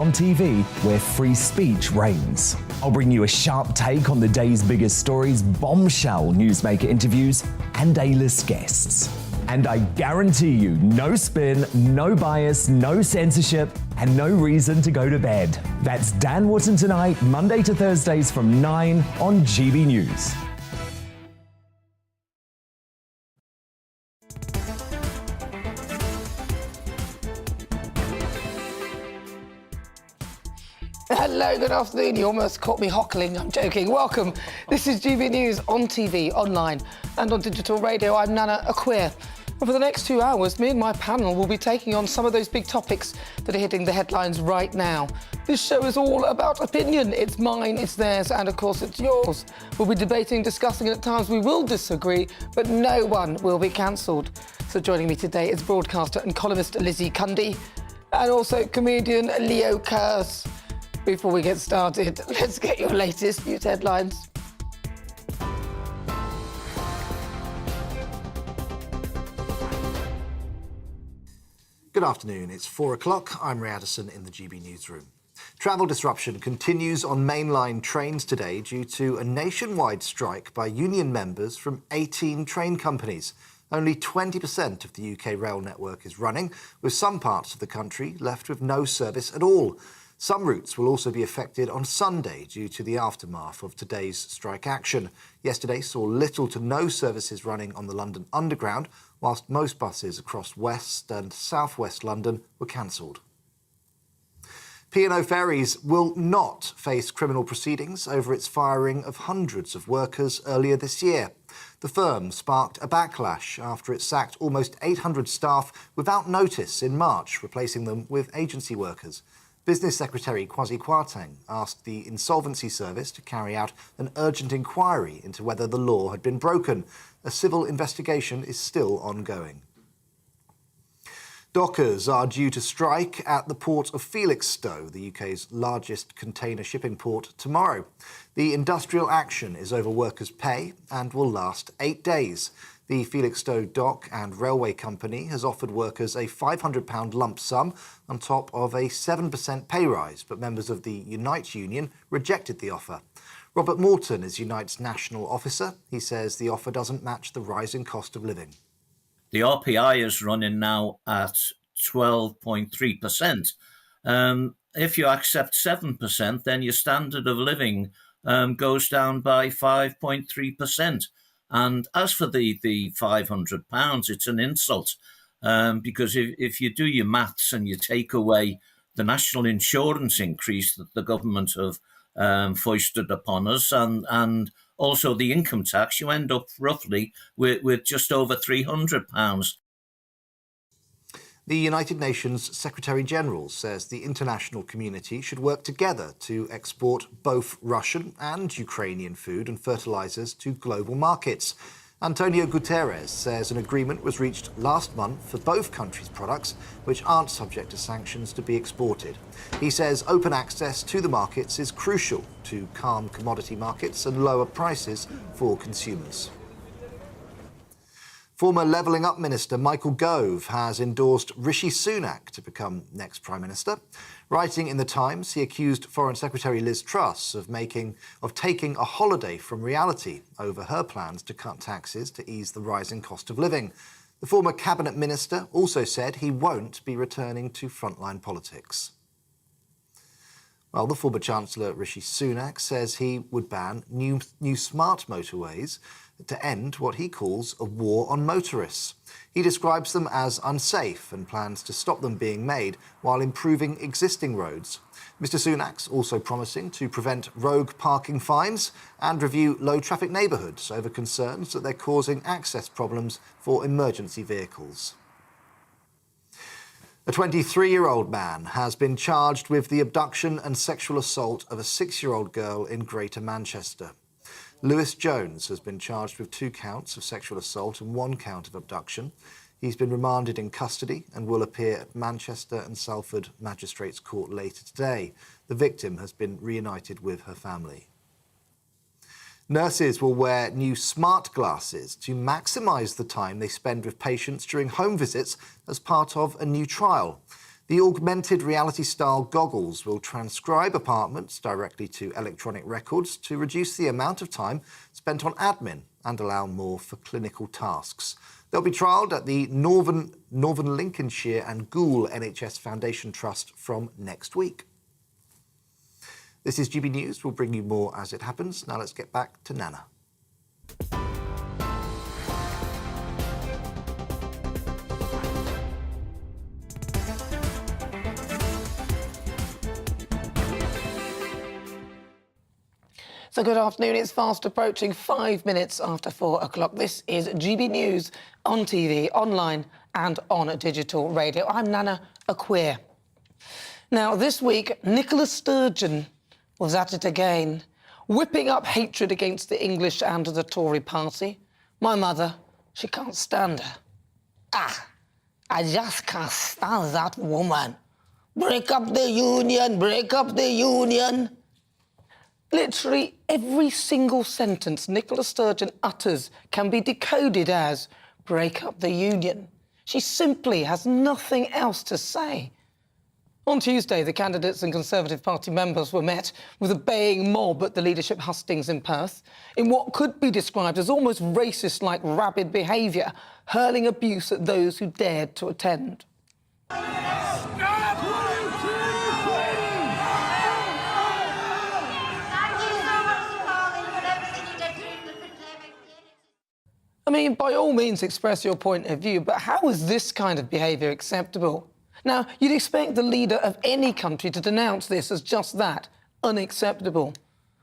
On TV, where free speech reigns. I'll bring you a sharp take on the day's biggest stories, bombshell newsmaker interviews, and A-list guests. And I guarantee you, no spin, no bias, no censorship, and no reason to go to bed. That's Dan Wootton Tonight, Monday to Thursdays from 9 on GB News. Hello, good afternoon. You almost caught me hockling. I'm joking. Welcome. This is GB News on TV, online and on digital radio. I'm Nana Akua. And for the next 2 hours, me and my panel will be taking on some of those big topics that are hitting the headlines right now. This show is all about opinion. It's mine, it's theirs, and of course it's yours. We'll be debating, discussing, and at times we will disagree, but no one will be cancelled. So joining me today is broadcaster and columnist Lizzie Cundy, and also comedian Leo Curse. Before we get started, let's get your latest news headlines. Good afternoon, it's 4 o'clock. I'm Ray Addison in the GB newsroom. Travel disruption continues on mainline trains today due to a nationwide strike by union members from 18 train companies. Only 20% of the UK rail network is running, with some parts of the country left with no service at all. Some routes will also be affected on Sunday due to the aftermath of today's strike action. Yesterday saw little to no services running on the London Underground, whilst most buses across West and South West London were cancelled. P&O Ferries will not face criminal proceedings over its firing of hundreds of workers earlier this year. The firm sparked a backlash after it sacked almost 800 staff without notice in March, replacing them with agency workers. Business Secretary Kwasi Kwarteng asked the Insolvency Service to carry out an urgent inquiry into whether the law had been broken. A civil investigation is still ongoing. Dockers are due to strike at the port of Felixstowe, the UK's largest container shipping port, tomorrow. The industrial action is over workers' pay and will last 8 days. The Felixstowe Dock and Railway Company has offered workers a £500 lump sum on top of a 7% pay rise, but members of the Unite union rejected the offer. Robert Morton is Unite's national officer. He says the offer doesn't match the rising cost of living. The RPI is running now at 12.3%. If you accept 7%, then your standard of living goes down by 5.3%. And as for the £500, it's an insult because if you do your maths and you take away the national insurance increase that the government have foisted upon us and also the income tax, you end up roughly with just over £300. The United Nations Secretary-General says the international community should work together to export both Russian and Ukrainian food and fertilizers to global markets. Antonio Guterres says an agreement was reached last month for both countries' products, which aren't subject to sanctions, to be exported. He says open access to the markets is crucial to calm commodity markets and lower prices for consumers. Former Levelling Up Minister Michael Gove has endorsed Rishi Sunak to become next Prime Minister. Writing in The Times, he accused Foreign Secretary Liz Truss of taking a holiday from reality over her plans to cut taxes to ease the rising cost of living. The former Cabinet Minister also said he won't be returning to frontline politics. Well, the former Chancellor Rishi Sunak says he would ban new smart motorways to end what he calls a war on motorists. He describes them as unsafe and plans to stop them being made while improving existing roads. Mr Sunak's also promising to prevent rogue parking fines and review low-traffic neighbourhoods over concerns that they're causing access problems for emergency vehicles. A 23-year-old man has been charged with the abduction and sexual assault of a 6-year-old girl in Greater Manchester. Lewis Jones has been charged with 2 counts of sexual assault and 1 count of abduction. He's been remanded in custody and will appear at Manchester and Salford Magistrates Court later today. The victim has been reunited with her family. Nurses will wear new smart glasses to maximise the time they spend with patients during home visits as part of a new trial. The augmented reality-style goggles will transcribe apartments directly to electronic records to reduce the amount of time spent on admin and allow more for clinical tasks. They'll be trialled at the Northern Lincolnshire and Goole NHS Foundation Trust from next week. This is GB News. We'll bring you more as it happens. Now let's get back to Nana. So good afternoon. It's fast approaching 5 minutes after 4 o'clock. This is GB News on TV, online and on digital radio. I'm Nana Akua. Now, this week, Nicola Sturgeon was at it again, whipping up hatred against the English and the Tory party. My mother, she can't stand her. I just can't stand that woman. Break up the union, break up the union. Literally every single sentence Nicola Sturgeon utters can be decoded as break up the union. She simply has nothing else to say. On Tuesday, the candidates and Conservative Party members were met with a baying mob at the leadership hustings in Perth in what could be described as almost racist-like rabid behaviour, hurling abuse at those who dared to attend. I mean, by all means express your point of view, but how is this kind of behaviour acceptable? Now, you'd expect the leader of any country to denounce this as just that, unacceptable.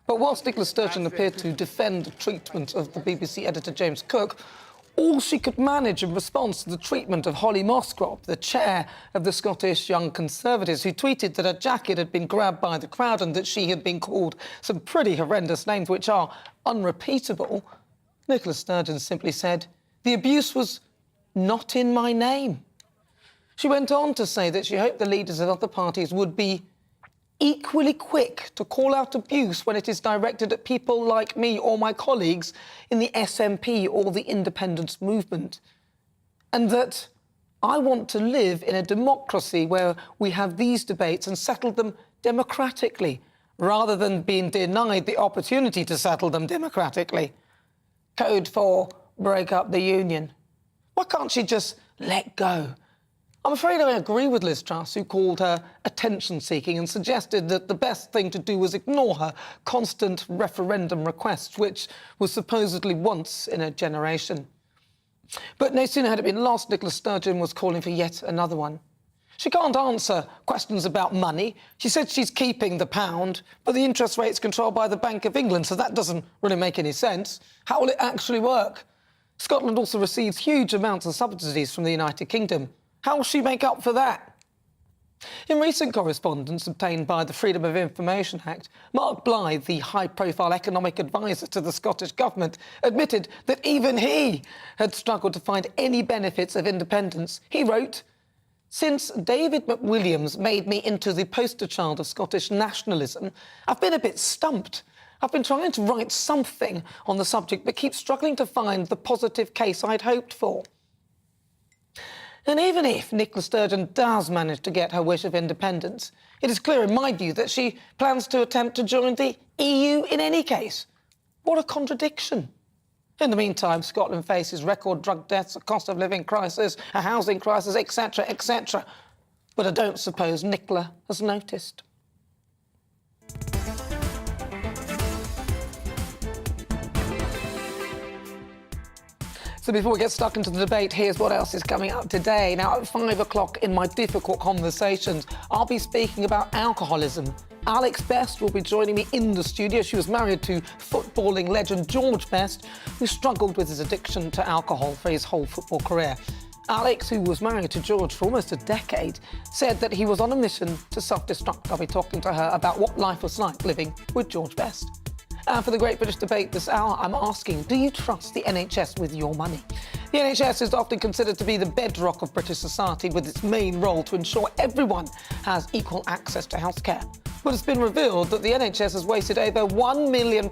But whilst Nicola Sturgeon appeared to defend the treatment of the BBC editor James Cook, all she could manage in response to the treatment of Holly Moscrop, the chair of the Scottish Young Conservatives, who tweeted that her jacket had been grabbed by the crowd and that she had been called some pretty horrendous names which are unrepeatable, Nicola Sturgeon simply said, the abuse was not in my name. She went on to say that she hoped the leaders of other parties would be equally quick to call out abuse when it is directed at people like me or my colleagues in the SNP or the independence movement. And that I want to live in a democracy where we have these debates and settle them democratically, rather than being denied the opportunity to settle them democratically. Code for break up the union. Why can't she just let go? I'm afraid I agree with Liz Truss, who called her attention-seeking and suggested that the best thing to do was ignore her constant referendum requests, which was supposedly once in a generation. But no sooner had it been lost, Nicola Sturgeon was calling for yet another one. She can't answer questions about money. She said she's keeping the pound, but the interest rate's controlled by the Bank of England, so that doesn't really make any sense. How will it actually work? Scotland also receives huge amounts of subsidies from the United Kingdom. How will she make up for that? In recent correspondence obtained by the Freedom of Information Act, Mark Blythe, the high-profile economic advisor to the Scottish Government, admitted that even he had struggled to find any benefits of independence. He wrote, "Since David McWilliams made me into the poster child of Scottish nationalism, I've been a bit stumped. I've been trying to write something on the subject, but keep struggling to find the positive case I'd hoped for." And even if Nicola Sturgeon does manage to get her wish of independence, it is clear in my view that she plans to attempt to join the EU in any case. What a contradiction. In the meantime, Scotland faces record drug deaths, a cost of living crisis, a housing crisis, etc., etc. But I don't suppose Nicola has noticed. So before we get stuck into the debate, here's what else is coming up today. Now, at 5 o'clock in my difficult conversations, I'll be speaking about alcoholism. Alex Best will be joining me in the studio. She was married to footballing legend George Best, who struggled with his addiction to alcohol for his whole football career. Alex, who was married to George for almost a decade, said that he was on a mission to self-destruct. I'll be talking to her about what life was like living with George Best. And for the Great British Debate this hour, I'm asking, do you trust the NHS with your money? The NHS is often considered to be the bedrock of British society, with its main role to ensure everyone has equal access to healthcare. But it's been revealed that the NHS has wasted over £1 million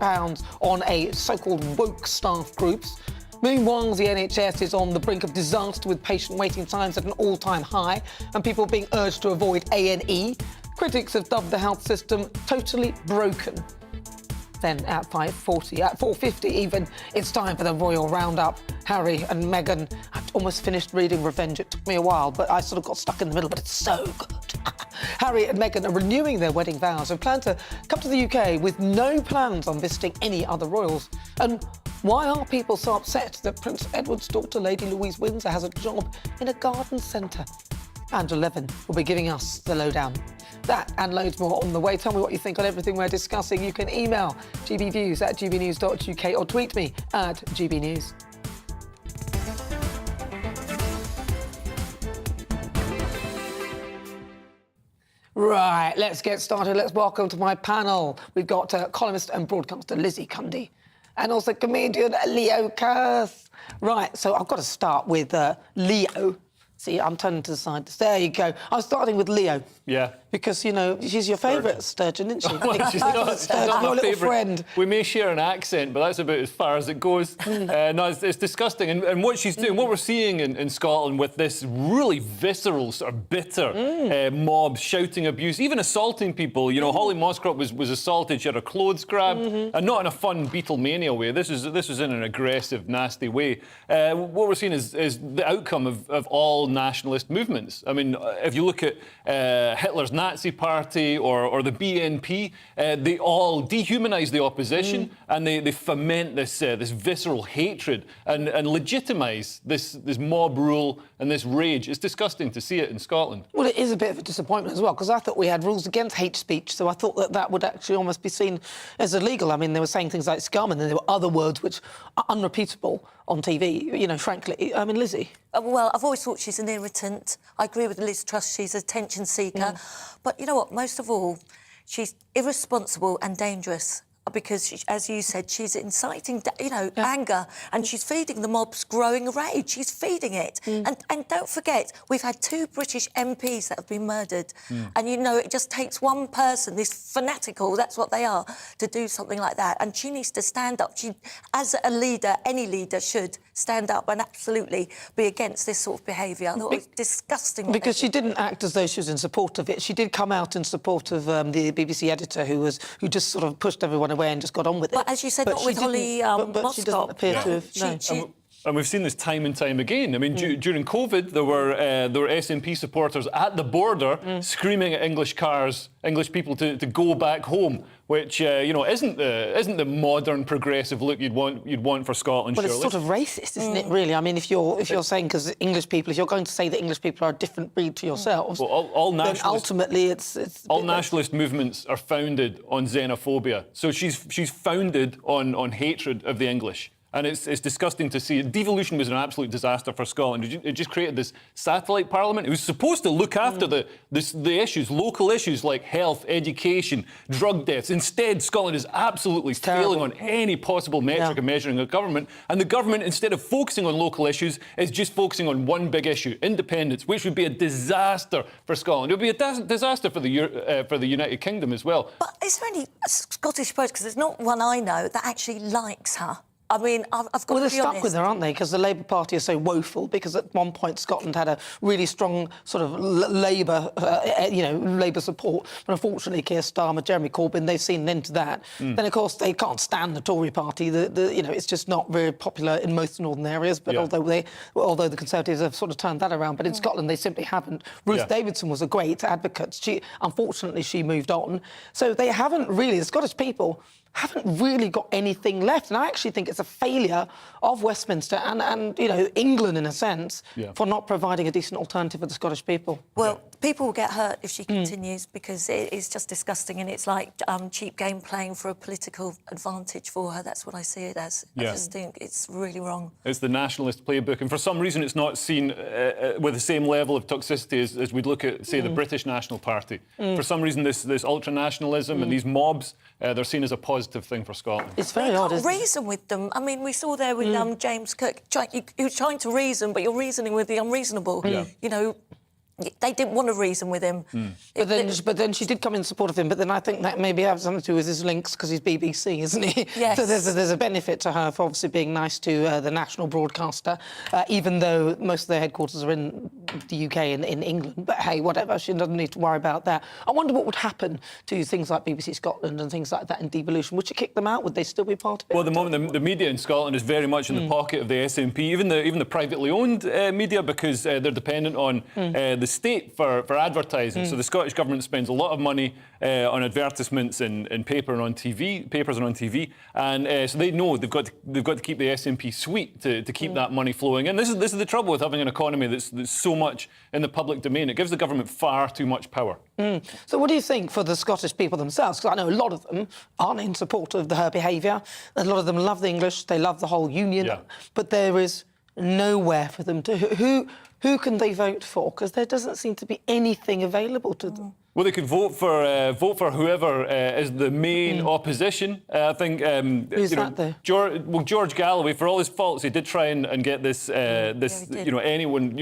on a so-called woke staff groups, Meanwhile, the NHS is on the brink of disaster with patient waiting times at an all-time high and people being urged to avoid A&E. Critics have dubbed the health system totally broken. Then at 5:40, at 4:50 even, it's time for the royal roundup. Harry and Meghan. I've almost finished reading Revenge. It took me a while, but I sort of got stuck in the middle, but it's so good. Harry and Meghan are renewing their wedding vows and plan to come to the UK with no plans on visiting any other royals. And why are people so upset that Prince Edward's daughter, Lady Louise Windsor, has a job in a garden centre? Angela Levin will be giving us the lowdown. That and loads more on the way. Tell me what you think on everything we're discussing. You can email gbviews@gbnews.uk or tweet me at gbnews. Right, let's get started. Let's welcome to my panel. We've got columnist and broadcaster Lizzie Cundy and also comedian Leo Kurth. Right, so I've got to start with Leo. See, I'm turning to the side. There you go. I'm starting with Leo. Yeah. Because, you know, she's your favourite Sturgeon, isn't she? Well, she's not Sturgeon, my your little favourite friend. We may share an accent, but that's about as far as it goes. No, it's disgusting. And what she's doing, what we're seeing in Scotland with this really visceral, sort of bitter mob shouting abuse, even assaulting people. You know, Holly Mosscrop was assaulted. She had her clothes grabbed, and not in a fun Beatlemania way. This was in an aggressive, nasty way. What we're seeing is the outcome of all nationalist movements. I mean, if you look at Hitler's Nazi Party or the BNP, they all dehumanise the opposition and they foment this visceral hatred and legitimise this mob rule and this rage. It's disgusting to see it in Scotland. Well, it is a bit of a disappointment as well, because I thought we had rules against hate speech, so I thought that would actually almost be seen as illegal. I mean, they were saying things like scum, and then there were other words which are unrepeatable on TV, you know, frankly. I mean, Lizzie? Well, I've always thought she's an irritant. I agree with Liz Truss, she's an attention seeker. But you know what, most of all, she's irresponsible and dangerous. Because, as you said, she's inciting, anger, and she's feeding the mob's growing rage. She's feeding it. And don't forget, we've had 2 British MPs that have been murdered. And, you know, it just takes one person, this fanatical, that's what they are, to do something like that. And she needs to stand up. She, as a leader, any leader should stand up and absolutely be against this sort of behaviour. I thought it was disgusting. Because she didn't act as though she was in support of it. She did come out in support of the BBC editor who just sort of pushed everyone away and just got on with it. But as you said, not with Holly but she doesn't appear to have... And we've seen this time and time again. I mean, during COVID, there were SNP supporters at the border screaming at English cars, English people to go back home, which you know isn't the modern progressive look you'd want for Scotland. Well, surely. it's sort of racist, isn't it? Really, I mean, if you're saying because English people, if you're going to say that English people are a different breed to yourselves, well, then ultimately it's all nationalist movements are founded on xenophobia. So she's founded on hatred of the English. And it's disgusting to see. Devolution was an absolute disaster for Scotland. It just created this satellite parliament. It was supposed to look after the issues, local issues like health, education, drug deaths. Instead, Scotland is absolutely failing on any possible metric of measuring a government. And the government, instead of focusing on local issues, is just focusing on one big issue, independence, which would be a disaster for Scotland. It would be a disaster for the United Kingdom as well. But is there any Scottish person, because there's not one I know, that actually likes her? I mean, I've got to be honest. Well, they're stuck with her, aren't they? Because the Labour Party are so woeful. Because at one point Scotland had a really strong sort of Labour, Labour support. But unfortunately, Keir Starmer, Jeremy Corbyn, they've seen an end to that. Then, of course, they can't stand the Tory party. It's just not very popular in most northern areas. But although the Conservatives have sort of turned that around, but in Scotland they simply haven't. Ruth Davidson was a great advocate. Unfortunately, she moved on. So they haven't really. The Scottish people haven't really got anything left. And I actually think it's a failure of Westminster and England, in a sense, for not providing a decent alternative for the Scottish people. Well, people will get hurt if she continues because it is just disgusting and it's like cheap game playing for a political advantage for her. That's what I see it as. I just think it's really wrong. It's the nationalist playbook, and for some reason it's not seen with the same level of toxicity as we'd look at, say, the British National Party. For some reason this ultranationalism and these mobs, they're seen as a positive thing for Scotland. It's very odd, isn't it? Reason with them. I mean, we saw there with James Cook. You're trying to reason, but you're reasoning with the unreasonable. You know, They didn't want to reason with him. But then she did come in support of him. But then I think that maybe has something to do with his links because he's BBC, isn't he? Yes. So there's a benefit to her for obviously being nice to the national broadcaster, even though most of their headquarters are in the UK and in England. But hey, whatever, she doesn't need to worry about that. I wonder what would happen to things like BBC Scotland and things like that in devolution. Would she kick them out? Would they still be part of it? Well, at the moment, the media in Scotland is very much in the pocket of the SNP, even the privately owned media, because they're dependent on the state for advertising. So the Scottish government spends a lot of money on advertisements in papers and on TV, and so they know they've got to keep the SNP sweet to keep that money flowing. And this is the trouble with having an economy that's so much in the public domain. It gives the government far too much power. So what do you think for the Scottish people themselves? Because I know a lot of them aren't in support of her behaviour. A lot of them love the English, they love the whole union, but there is nowhere for them to... Who can they vote for? Because there doesn't seem to be anything available to them. Well, they could vote for whoever is the main opposition. I think Who's that, though? George Galloway, for all his faults, he did try and get this anyone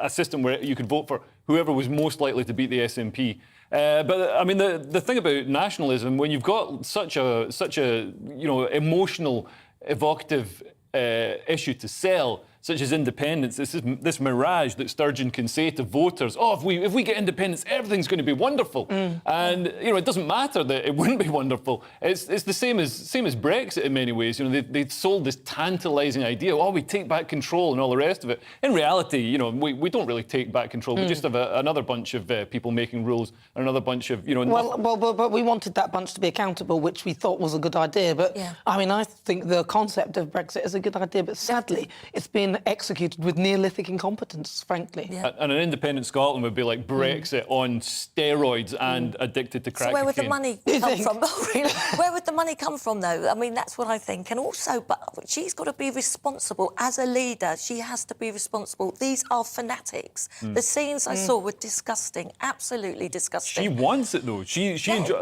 a system where you could vote for whoever was most likely to beat the SNP. But I mean, the thing about nationalism, when you've got such a emotional, evocative issue to sell, such as independence, this mirage that Sturgeon can say to voters, oh, if we get independence, everything's going to be wonderful. And, it doesn't matter that it wouldn't be wonderful. It's the same as Brexit in many ways. They sold this tantalising idea, oh, we take back control and all the rest of it. In reality, we don't really take back control. We just have another bunch of people making rules and another bunch of, But we wanted that bunch to be accountable, which we thought was a good idea. But, I mean, I think the concept of Brexit is a good idea, but sadly, it's been executed with Neolithic incompetence, frankly. And an independent Scotland would be like Brexit on steroids and addicted to crack So where would the cocaine. money come from? Oh, really? Where would the money come from, though? I mean, that's what I think. And also, but she's got to be responsible. As a leader, she has to be responsible. These are fanatics. The scenes I saw were disgusting, absolutely disgusting. She wants it, though.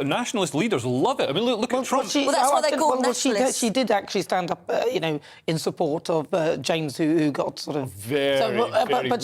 Nationalist leaders love it. I mean, look at Trump. Well, that's why they're called nationalists. She did actually stand up, in support of James, who got sort of but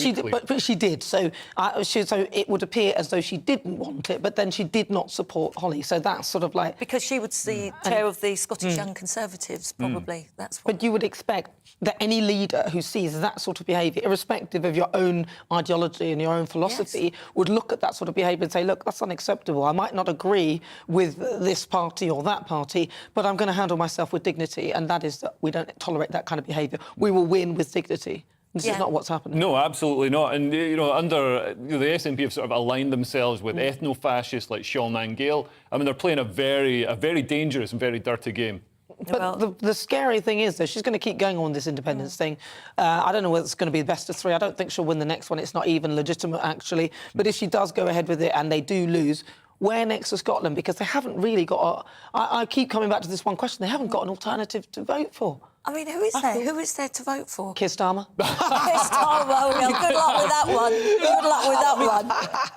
she did. So it would appear as though she didn't want it, but then she did not support Holly. So that's sort of like because she was the chair of the Scottish Young Conservatives, probably. That's what. But you would expect that any leader who sees that sort of behaviour, irrespective of your own ideology and your own philosophy, would look at that sort of behaviour and say, look, that's unacceptable. I might not agree with this party or that party, but I'm going to handle myself with dignity, and that is that we don't tolerate that kind of behaviour. We will win with dignity. This is not what's happening. No, absolutely not. And, under the SNP have sort of aligned themselves with ethno-fascists like Sean Gale. I mean, they're playing a very dangerous and very dirty game. But the scary thing is, though, she's going to keep going on this independence thing. I don't know whether it's going to be the best of three. I don't think she'll win the next one. It's not even legitimate, actually. But if she does go ahead with it and they do lose, where next to Scotland? Because they haven't really got I keep coming back to this one question. They haven't got an alternative to vote for. I mean, who is there? Who is there to vote for? Keir Starmer. Keir Starmer. Well, good luck with that one. Good luck with that one.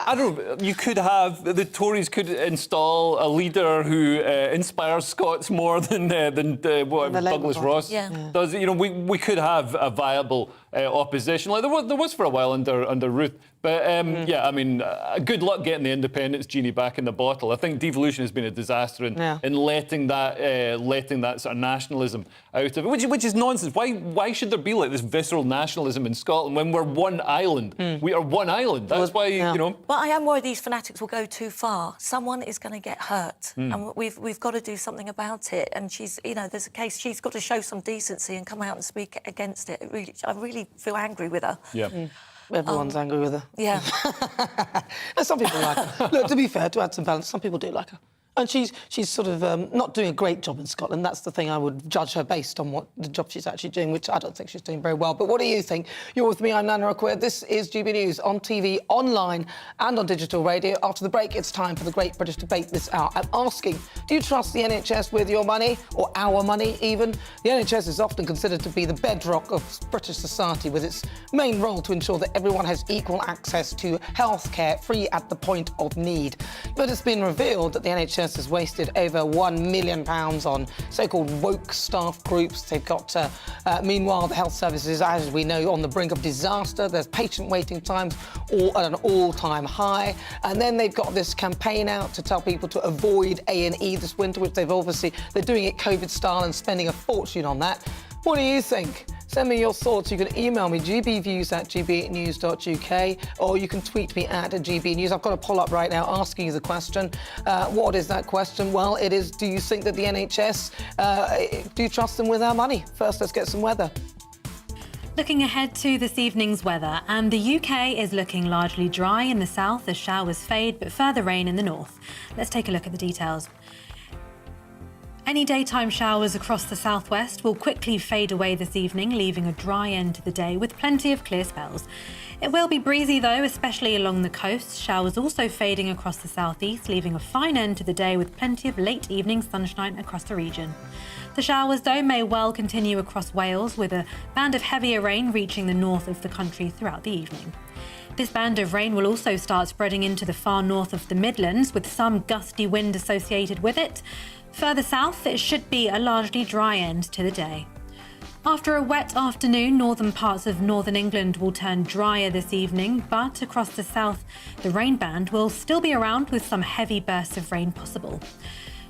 I don't know. You could have the Tories could install a leader who inspires Scots more than Douglas Ross does. We could have a viable opposition like there was for a while under Ruth. But I mean, good luck getting the independence genie back in the bottle. I think devolution has been a disaster in letting that sort of nationalism out of it, which is nonsense. Why should there be like this visceral nationalism in Scotland when we're one island? We are one island. That's why But I am worried these fanatics will go too far. Someone is going to get hurt, and we've got to do something about it. And there's a case. She's got to show some decency and come out and speak against it. I really feel angry with her. Yeah. Everyone's angry with her. Yeah. Some people like her. Look, to be fair, to add some balance, some people do like her. And she's sort of not doing a great job in Scotland. That's the thing I would judge her based on what the job she's actually doing, which I don't think she's doing very well. But what do you think? You're with me, I'm Nana Akua. This is GB News on TV, online and on digital radio. After the break, it's time for the Great British Debate this hour. I'm asking, do you trust the NHS with your money, or our money even? The NHS is often considered to be the bedrock of British society, with its main role to ensure that everyone has equal access to health care, free at the point of need. But it's been revealed that the NHS NHS has wasted over £1 million on so-called woke staff groups. They've got, meanwhile, the health services, as we know, on the brink of disaster. There's patient waiting times all at an all-time high. And then they've got this campaign out to tell people to avoid A&E this winter, which they're doing it COVID style and spending a fortune on that. What do you think? Send me your thoughts. You can email me, gbviews@gbnews.uk, or you can tweet me at GBNews. I've got a poll up right now asking you the question. What is that question? Well, it is, do you think that the NHS, do you trust them with our money? First, let's get some weather. Looking ahead to this evening's weather, and the UK is looking largely dry in the south as showers fade, but further rain in the north. Let's take a look at the details. Any daytime showers across the southwest will quickly fade away this evening, leaving a dry end to the day with plenty of clear spells. It will be breezy though, especially along the coast. Showers also fading across the southeast, leaving a fine end to the day with plenty of late evening sunshine across the region. The showers though may well continue across Wales, with a band of heavier rain reaching the north of the country throughout the evening. This band of rain will also start spreading into the far north of the Midlands, with some gusty wind associated with it. Further south, it should be a largely dry end to the day. After a wet afternoon, northern parts of northern England will turn drier this evening, but across the south, the rain band will still be around with some heavy bursts of rain possible.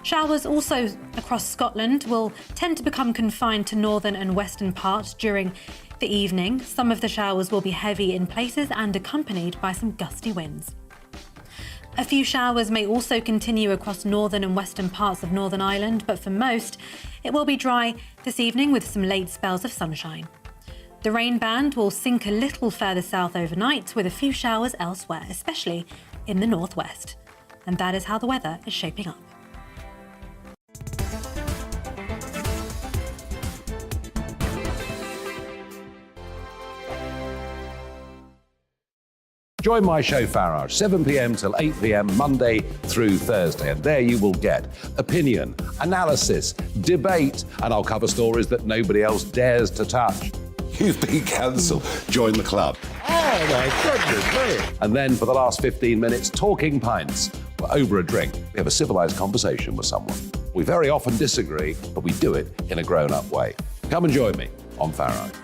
Showers also across Scotland will tend to become confined to northern and western parts during the evening. Some of the showers will be heavy in places and accompanied by some gusty winds. A few showers may also continue across northern and western parts of Northern Ireland, but for most, it will be dry this evening with some late spells of sunshine. The rain band will sink a little further south overnight, with a few showers elsewhere, especially in the northwest. And that is how the weather is shaping up. Join my show Farage, 7 p.m. till 8 p.m. Monday through Thursday, and there you will get opinion, analysis, debate, and I'll cover stories that nobody else dares to touch. You've been cancelled. Join the club. Oh my goodness me. And then for the last 15 minutes, talking pints. We're over a drink. We have a civilised conversation with someone. We very often disagree, but we do it in a grown-up way. Come and join me on Farage.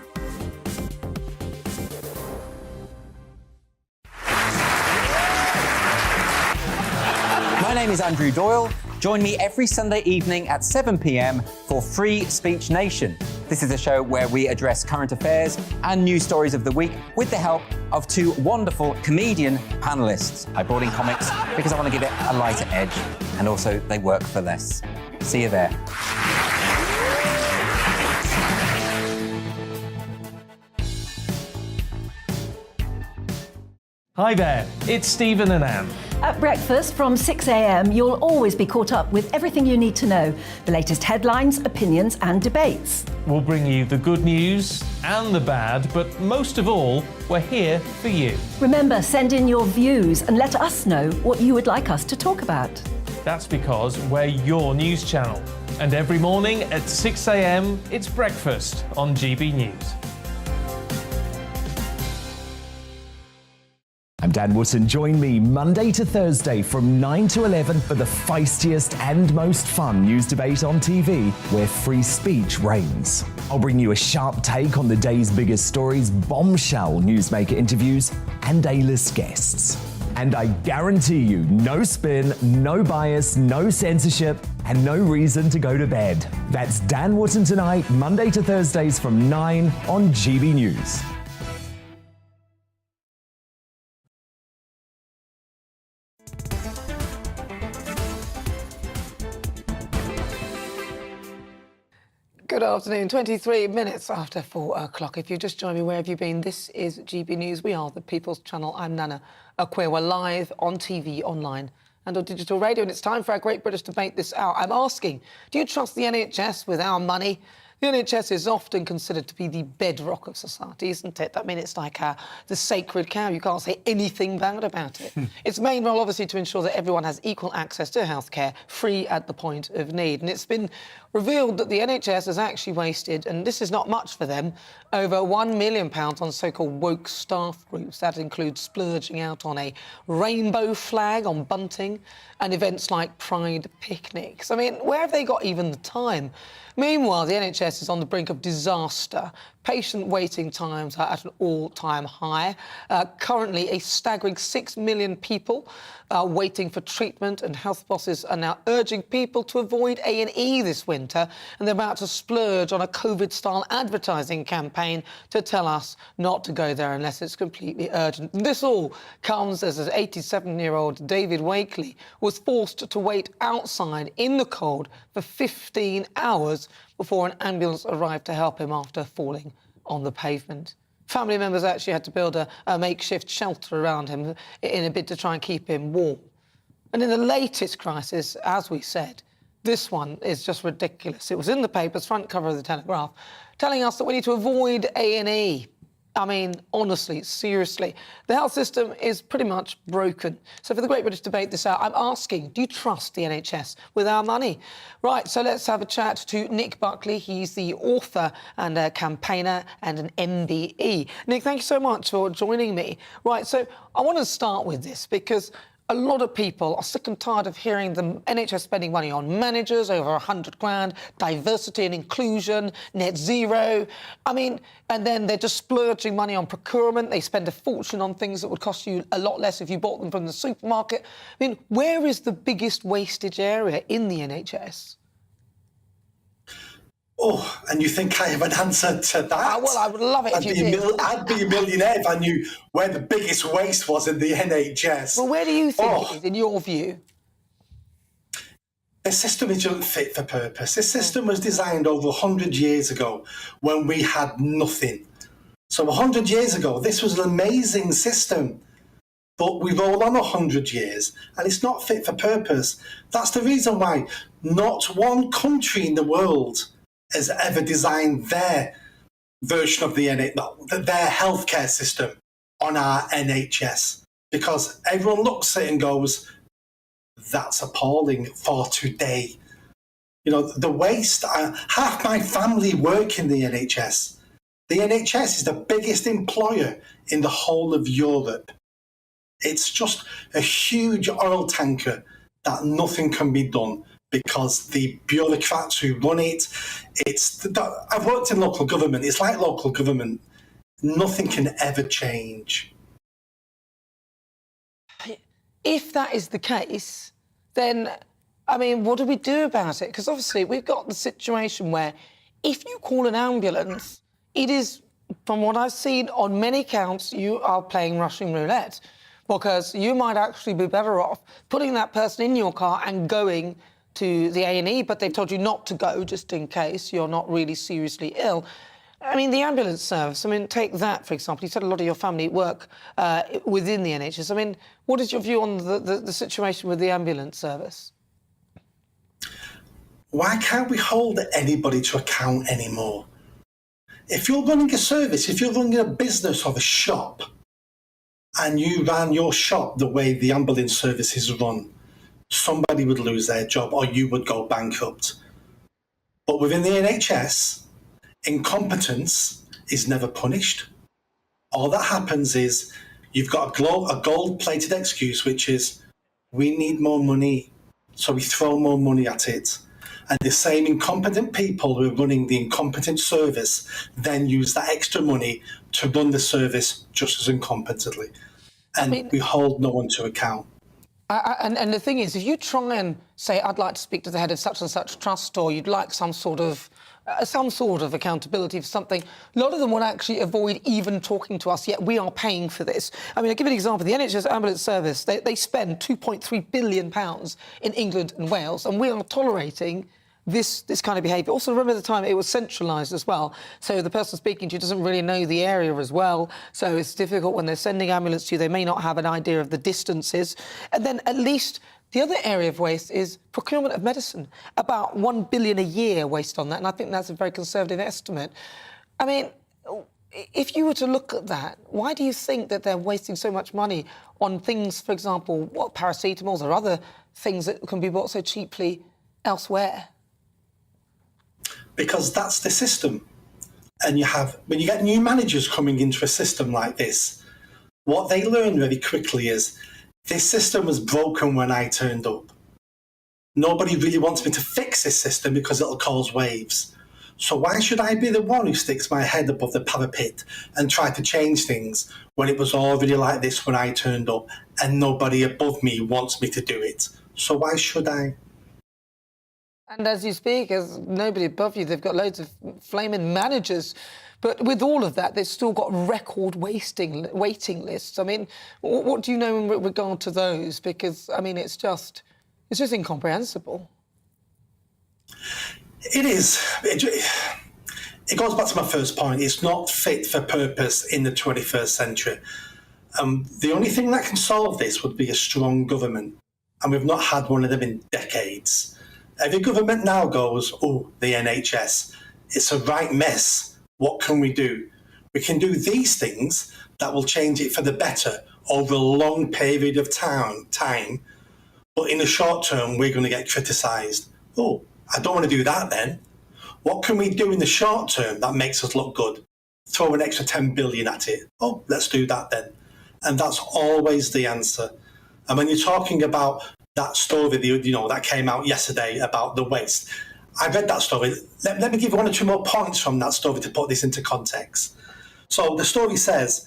My name is Andrew Doyle. Join me every Sunday evening at 7 p.m. for Free Speech Nation. This is a show where we address current affairs and news stories of the week with the help of two wonderful comedian panellists. I brought in comics because I want to give it a lighter edge, and also they work for less. See you there. Hi there, it's Stephen and Anne. At breakfast from 6 a.m, you'll always be caught up with everything you need to know, the latest headlines, opinions and debates. We'll bring you the good news and the bad, but most of all, we're here for you. Remember, send in your views and let us know what you would like us to talk about. That's because we're your news channel. And every morning at 6 a.m, it's breakfast on GB News. I'm Dan Wootton. Join me Monday to Thursday from 9 to 11 for the feistiest and most fun news debate on TV, where free speech reigns. I'll bring you a sharp take on the day's biggest stories, bombshell newsmaker interviews, and A-list guests. And I guarantee you, no spin, no bias, no censorship, and no reason to go to bed. That's Dan Wootton tonight, Monday to Thursdays from 9 on GB News. Good afternoon, 23 minutes after 4 o'clock. If you've just joined me, where have you been? This is GB News. We are the People's Channel. I'm Nana Akua. We're live on TV, online and on digital radio, and it's time for our Great British Debate this hour. I'm asking, do you trust the NHS with our money? The NHS is often considered to be the bedrock of society, isn't it? I mean, it's like the sacred cow. You can't say anything bad about it. Its main role, obviously, to ensure that everyone has equal access to healthcare, free at the point of need. And it's been revealed that the NHS has actually wasted, and this is not much for them, over £1 million on so-called woke staff groups. That includes splurging out on a rainbow flag on bunting and events like Pride picnics. I mean, where have they got even the time? Meanwhile, the NHS is on the brink of disaster. Patient waiting times are at an all-time high. Currently, a staggering 6 million people are waiting for treatment, and health bosses are now urging people to avoid A&E this winter, and they're about to splurge on a COVID-style advertising campaign to tell us not to go there unless it's completely urgent. And this all comes as an 87-year-old David Wakely was forced to wait outside in the cold for 15 hours before an ambulance arrived to help him after falling on the pavement. Family members actually had to build a makeshift shelter around him in a bid to try and keep him warm. And in the latest crisis, as we said, this one is just ridiculous. It was in the papers, front cover of the Telegraph, telling us that we need to avoid A&E. I mean, honestly, seriously, the health system is pretty much broken. So for the Great British Debate this hour, I'm asking, do you trust the NHS with our money? Right, so let's have a chat to Nick Buckley. He's the author and a campaigner and an MBE. Nick, thank you so much for joining me. Right, so I want to start with this because a lot of people are sick and tired of hearing the NHS spending money on managers, over 100 grand, diversity and inclusion, net zero. I mean, and then they're just splurging money on procurement. They spend a fortune on things that would cost you a lot less if you bought them from the supermarket. I mean, where is the biggest wastage area in the NHS? Oh, and you think I have an answer to that? Well, I would love it if you did. I'd be a millionaire if I knew where the biggest waste was in the NHS. Well, where do you think it is, in your view? The system isn't fit for purpose. This system was designed over 100 years ago when we had nothing. So 100 years ago, this was an amazing system. But we've all on 100 years, and it's not fit for purpose. That's the reason why not one country in the world has ever designed their version of their healthcare system on our NHS, because everyone looks at it and goes, that's appalling for today. You know, the waste, half my family work in the NHS. The NHS is the biggest employer in the whole of Europe. It's just a huge oil tanker that nothing can be done because the bureaucrats who run it, I've worked in local government. It's like local government. Nothing can ever change. If that is the case, then, I mean, what do we do about it? Because obviously we've got the situation where if you call an ambulance, it is, from what I've seen, on many counts, you are playing Russian roulette, because you might actually be better off putting that person in your car and going to the A&E, but they've told you not to go just in case you're not really seriously ill. I mean, the ambulance service, I mean, take that, for example. You said a lot of your family work within the NHS. I mean, what is your view on the situation with the ambulance service? Why can't we hold anybody to account anymore? If you're running a service, if you're running a business or a shop, and you ran your shop the way the ambulance service is run, somebody would lose their job or you would go bankrupt. But within the NHS, incompetence is never punished. All that happens is you've got a gold-plated excuse, which is, we need more money, so we throw more money at it. And the same incompetent people who are running the incompetent service then use that extra money to run the service just as incompetently. And we hold no one to account. And the thing is, if you try and say, I'd like to speak to the head of such and such trust, or you'd like some sort of accountability for something, a lot of them will actually avoid even talking to us, yet we are paying for this. I mean, I'll give you an example. The NHS ambulance service, they spend £2.3 billion in England and Wales, and we are tolerating this kind of behaviour. Also, remember the time it was centralised as well, so the person speaking to you doesn't really know the area as well, so it's difficult when they're sending ambulance to you. They may not have an idea of the distances. And then at least The other area of waste is procurement of medicine. About 1 billion a year waste on that, and I think that's a very conservative estimate. I mean, if you were to look at that, why do you think that they're wasting so much money on things, for example, paracetamols or other things that can be bought so cheaply elsewhere? Because that's the system. And when you get new managers coming into a system like this, what they learn very quickly is this system was broken when I turned up. Nobody really wants me to fix this system because it'll cause waves. So why should I be the one who sticks my head above the parapet and try to change things when it was already like this when I turned up and nobody above me wants me to do it? So why should I? And as you speak, as nobody above you, they've got loads of flaming managers. But with all of that, they've still got record waiting lists. I mean, what do you know in regard to those? Because, I mean, it's just incomprehensible. It is. It goes back to my first point. It's not fit for purpose in the 21st century. The only thing that can solve this would be a strong government. And we've not had one of them in decades. Every government now goes, oh, the NHS, it's a right mess. What can we do? We can do these things that will change it for the better over a long period of time. But in the short term, we're going to get criticised. Oh, I don't want to do that then. What can we do in the short term that makes us look good? Throw an extra 10 billion at it. Oh, let's do that then. And that's always the answer. And when you're talking about that story, that came out yesterday about the waste, I read that story. Let me give one or two more points from that story to put this into context. So the story says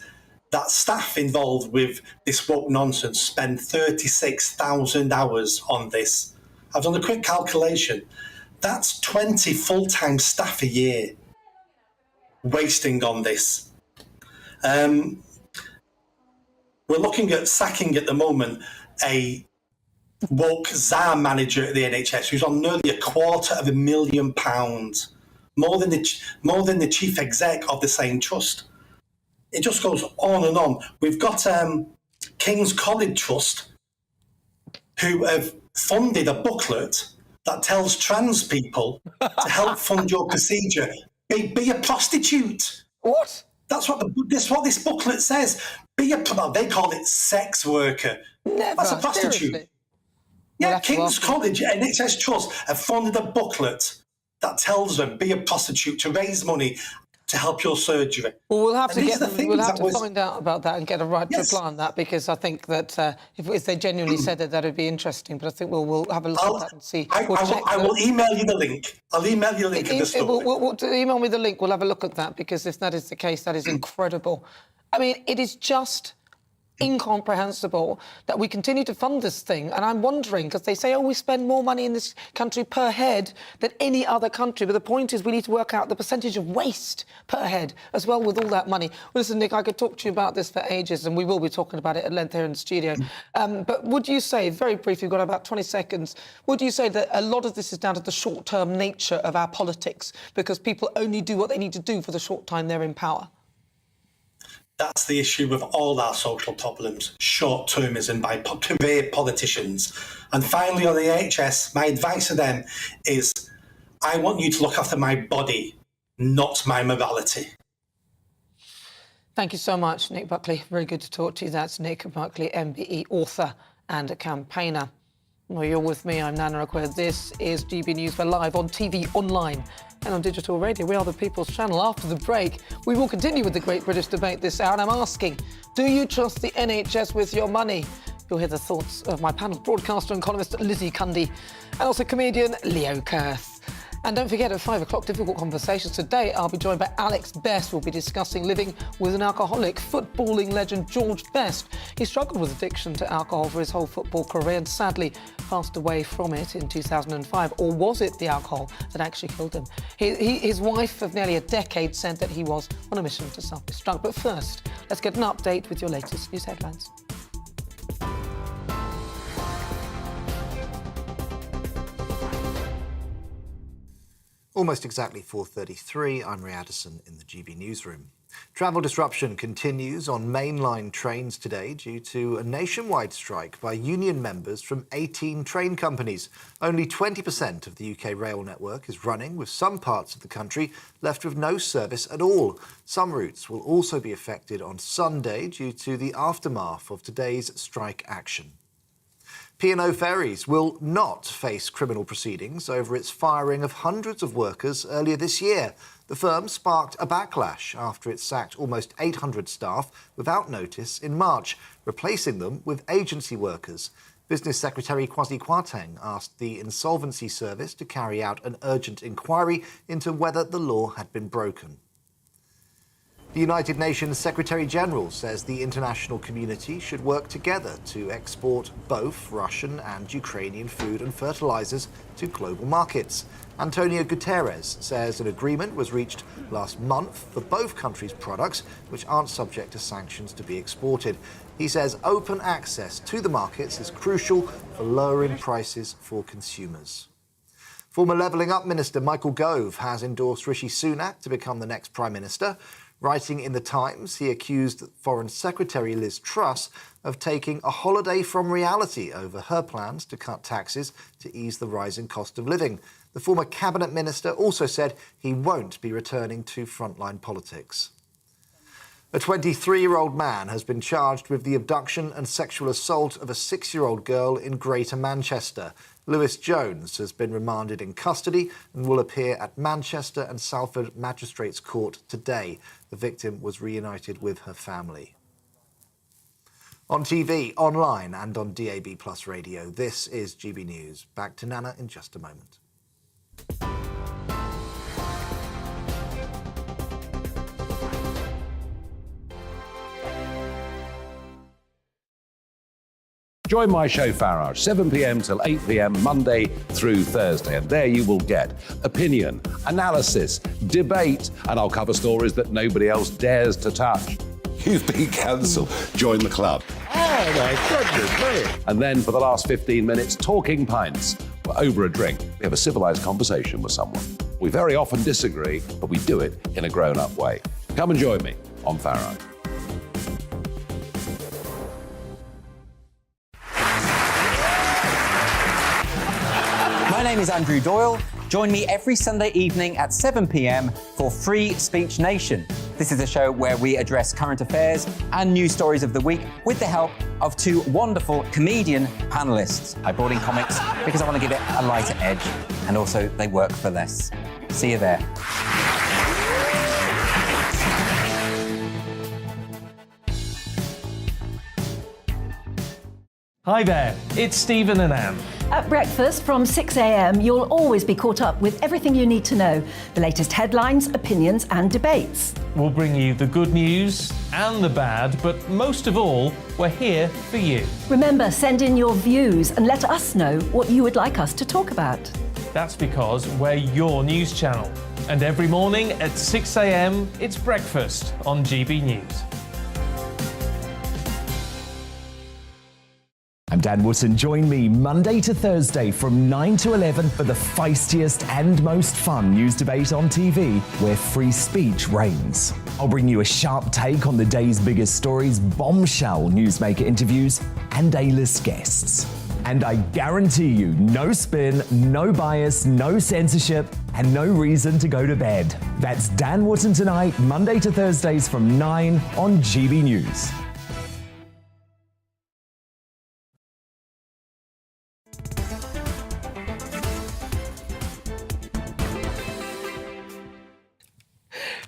that staff involved with this woke nonsense spend 36,000 hours on this. I've done a quick calculation. That's 20 full-time staff a year wasting on this. We're looking at sacking at the moment a woke czar manager at the NHS who's on nearly £250,000, more than the chief exec of the same trust. It just goes on and on. We've got King's College Trust who have funded a booklet that tells trans people to help fund your procedure, be a prostitute. What? That's what this booklet says. They call it sex worker. Never. That's a prostitute. Seriously? Yeah, Well, King's College and NHS Trust have funded a booklet that tells them be a prostitute to raise money to help your surgery. Well, we'll have to find out about that and get a right reply on that, because I think that if they genuinely said that would be interesting. But I think we'll have a look at that and see. I will email you the link. I'll email you the link of the story. Email me the link. We'll have a look at that, because if that is the case, that is incredible. I mean, it is just incomprehensible that we continue to fund this thing. And I'm wondering, because they say, we spend more money in this country per head than any other country. But the point is we need to work out the percentage of waste per head as well with all that money. Well, listen, Nick, I could talk to you about this for ages, and we will be talking about it at length here in the studio. But would you say, very briefly, we've got about 20 seconds, would you say that a lot of this is down to the short-term nature of our politics, because people only do what they need to do for the short time they're in power? That's the issue with all our social problems, short-termism by politicians. And finally, on the NHS, my advice to them is, I want you to look after my body, not my morality. Thank you so much, Nick Buckley. Very good to talk to you. That's Nick Buckley, MBE, author and a campaigner. Well, you're with me. I'm Nana Akua. This is GB News. We're live on TV, online and on digital radio. We are the People's Channel. After the break, we will continue with the Great British Debate this hour. And I'm asking, do you trust the NHS with your money? You'll hear the thoughts of my panel, broadcaster and columnist Lizzie Cundy, and also comedian Leo Kurth. And don't forget, at 5 o'clock, Difficult Conversations. Today, I'll be joined by Alex Best. We'll be discussing living with an alcoholic, footballing legend George Best. He struggled with addiction to alcohol for his whole football career and sadly passed away from it in 2005. Or was it the alcohol that actually killed him? His wife of nearly a decade said that he was on a mission to self-destruct. But first, let's get an update with your latest news headlines. Almost exactly 4:33, I'm Ray Addison in the GB newsroom. Travel disruption continues on mainline trains today due to a nationwide strike by union members from 18 train companies. Only 20% of the UK rail network is running, with some parts of the country left with no service at all. Some routes will also be affected on Sunday due to the aftermath of today's strike action. P&O Ferries will not face criminal proceedings over its firing of hundreds of workers earlier this year. The firm sparked a backlash after it sacked almost 800 staff without notice in March, replacing them with agency workers. Business Secretary Kwasi Kwarteng asked the Insolvency Service to carry out an urgent inquiry into whether the law had been broken. The United Nations Secretary-General says the international community should work together to export both Russian and Ukrainian food and fertilizers to global markets. Antonio Guterres says an agreement was reached last month for both countries' products, which aren't subject to sanctions, to be exported. He says open access to the markets is crucial for lowering prices for consumers. Former Levelling Up Minister Michael Gove has endorsed Rishi Sunak to become the next Prime Minister. Writing in The Times, he accused Foreign Secretary Liz Truss of taking a holiday from reality over her plans to cut taxes to ease the rising cost of living. The former Cabinet Minister also said he won't be returning to frontline politics. A 23-year-old man has been charged with the abduction and sexual assault of a 6-year-old girl in Greater Manchester. Lewis Jones has been remanded in custody and will appear at Manchester and Salford Magistrates Court today. The victim was reunited with her family. On TV, online and on DAB+ radio, this is GB News. Back to Nana in just a moment. Join my show Farage, 7 p.m. till 8 p.m. Monday through Thursday. And there you will get opinion, analysis, debate, and I'll cover stories that nobody else dares to touch. You've been cancelled. Join the club. Oh, my goodness me. And then for the last 15 minutes, talking pints. Over a drink, we have a civilised conversation with someone. We very often disagree, but we do it in a grown-up way. Come and join me on Farage. My name is Andrew Doyle. Join me every Sunday evening at 7 p.m. for Free Speech Nation. This is a show where we address current affairs and news stories of the week with the help of two wonderful comedian panellists. I brought in comics because I want to give it a lighter edge, and also they work for less. See you there. Hi there, it's Stephen and Anne. At breakfast from 6 a.m, you'll always be caught up with everything you need to know, the latest headlines, opinions and debates. We'll bring you the good news and the bad, but most of all, we're here for you. Remember, send in your views and let us know what you would like us to talk about. That's because we're your news channel. And every morning at 6 a.m, it's breakfast on GB News. I'm Dan Wootton. Join me Monday to Thursday from 9 to 11 for the feistiest and most fun news debate on TV, where free speech reigns. I'll bring you a sharp take on the day's biggest stories, bombshell newsmaker interviews, and A-list guests. And I guarantee you, no spin, no bias, no censorship, and no reason to go to bed. That's Dan Wootton tonight, Monday to Thursdays from 9 on GB News.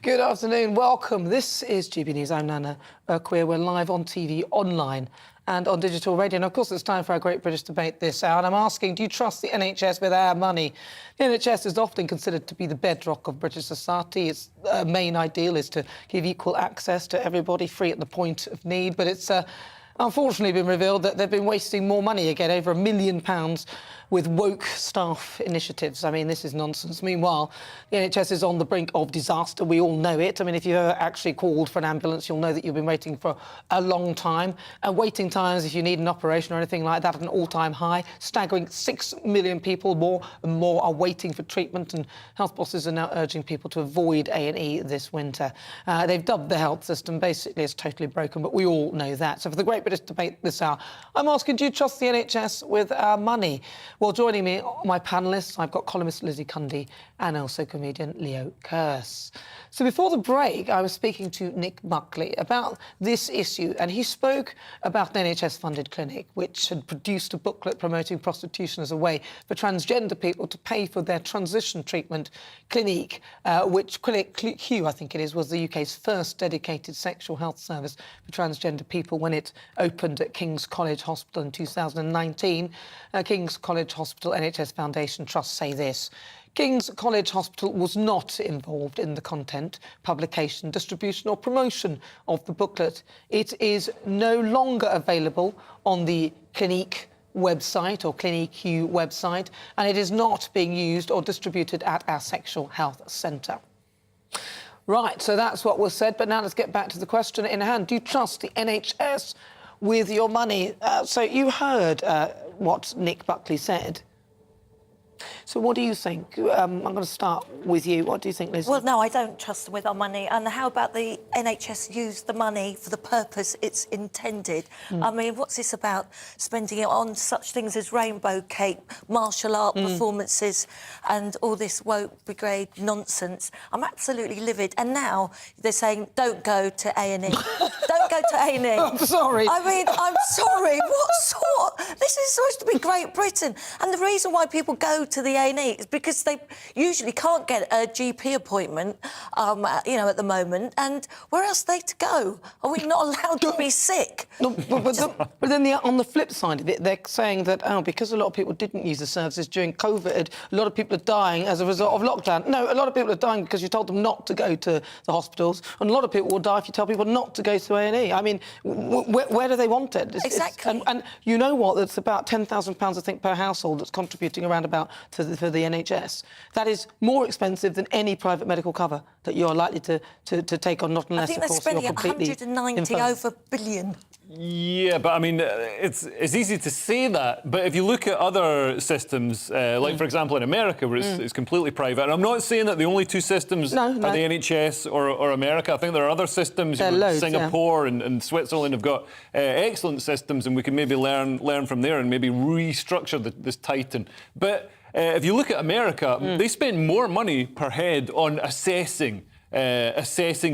Good afternoon, welcome. This is GB News. I'm Nana Akua. We're live on TV, online and on digital radio. And of course, it's time for our Great British Debate this hour. And I'm asking, do you trust the NHS with our money? The NHS is often considered to be the bedrock of British society. Its main ideal is to give equal access to everybody, free at the point of need. But it's unfortunately been revealed that they've been wasting more money, again, over £1 million with woke staff initiatives. I mean, this is nonsense. Meanwhile, the NHS is on the brink of disaster. We all know it. I mean, if you've ever actually called for an ambulance, you'll know that you've been waiting for a long time. And waiting times, if you need an operation or anything like that, at an all-time high. Staggering 6 million people, more and more, are waiting for treatment, and health bosses are now urging people to avoid A&E this winter. They've dubbed the health system basically as totally broken, but we all know that. So for the Great British Debate this hour, I'm asking, do you trust the NHS with our money? Well, joining me, my panellists, I've got columnist Lizzie Cundy and also comedian Leo Kearse. So before the break, I was speaking to Nick Buckley about this issue, and he spoke about an NHS-funded clinic which had produced a booklet promoting prostitution as a way for transgender people to pay for their transition treatment. Clinique, which Clinic Q, I think it is, was the UK's first dedicated sexual health service for transgender people when it opened at King's College Hospital in 2019. King's College Hospital NHS Foundation Trust say this: King's College Hospital was not involved in the content, publication, distribution or promotion of the booklet. It is no longer available on the Clinique website or Clinique Q website, and it is not being used or distributed at our sexual health centre. Right, so that's what was said, but now let's get back to the question in hand. Do you trust the NHS with your money? So you heard what Nick Buckley said. So what do you think? I'm going to start with you. What do you think, Liz? Well, no, I don't trust them with our money. And how about the NHS use the money for the purpose it's intended? I mean, what's this about spending it on such things as rainbow cake, martial art performances and all this woke brigade nonsense? I'm absolutely livid. And now they're saying, don't go to A&E. Don't go to A&E. I'm sorry. I mean, I'm sorry. What sort? This is supposed to be Great Britain. And the reason why people go to the A&E is because they usually can't get a GP appointment, you know, at the moment. And where else are they to go? Are we not allowed to be sick? No, but then on the flip side of it, they're saying that, because a lot of people didn't use the services during COVID, a lot of people are dying as a result of lockdown. No, a lot of people are dying because you told them not to go to the hospitals, and a lot of people will die if you tell people not to go to A&E. I mean, where do they want it? Exactly. And you know what? It's about £10,000, I think, per household that's contributing around about for the NHS. That is more expensive than any private medical cover that you're likely to take on, not unless, of course, you're completely infirm. I think they're spending 190 over billion. Yeah, but I mean, it's easy to say that, but if you look at other systems, like, for example, in America, where it's completely private, and I'm not saying that the only two systems are the NHS or America. I think there are other systems. Singapore and Switzerland have got excellent systems, and we can maybe learn from there and maybe restructure this titan. But if you look at America, they spend more money per head on assessing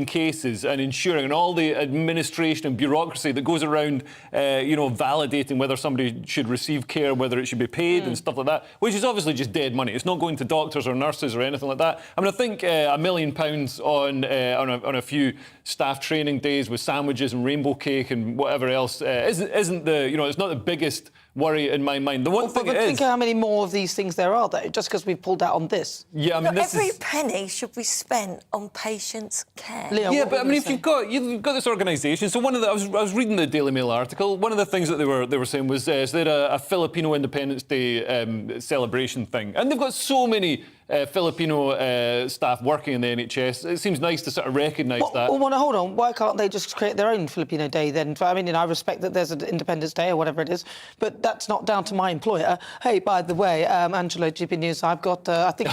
cases and ensuring, and all the administration and bureaucracy that goes around, validating whether somebody should receive care, whether it should be paid and stuff like that, which is obviously just dead money. It's not going to doctors or nurses or anything like that. I mean, I think £1 million on a few staff training days with sandwiches and rainbow cake and whatever else isn't the, it's not the biggest worry in my mind. The one thing but think how many more of these things there are, though, just because we've pulled out on this. Yeah, I mean, every penny should be spent on patients' care. Leo, yeah, but I mean, if you've got this organisation. So I was reading the Daily Mail article. One of the things that they were saying was they had a Filipino Independence Day celebration thing, and they've got so many Filipino staff working in the NHS. It seems nice to sort of recognise that. Well, hold on. Why can't they just create their own Filipino Day then? I mean, I respect that there's an Independence Day or whatever it is, but that's not down to my employer. Hey, by the way, Angela, GBNews, I've got, I think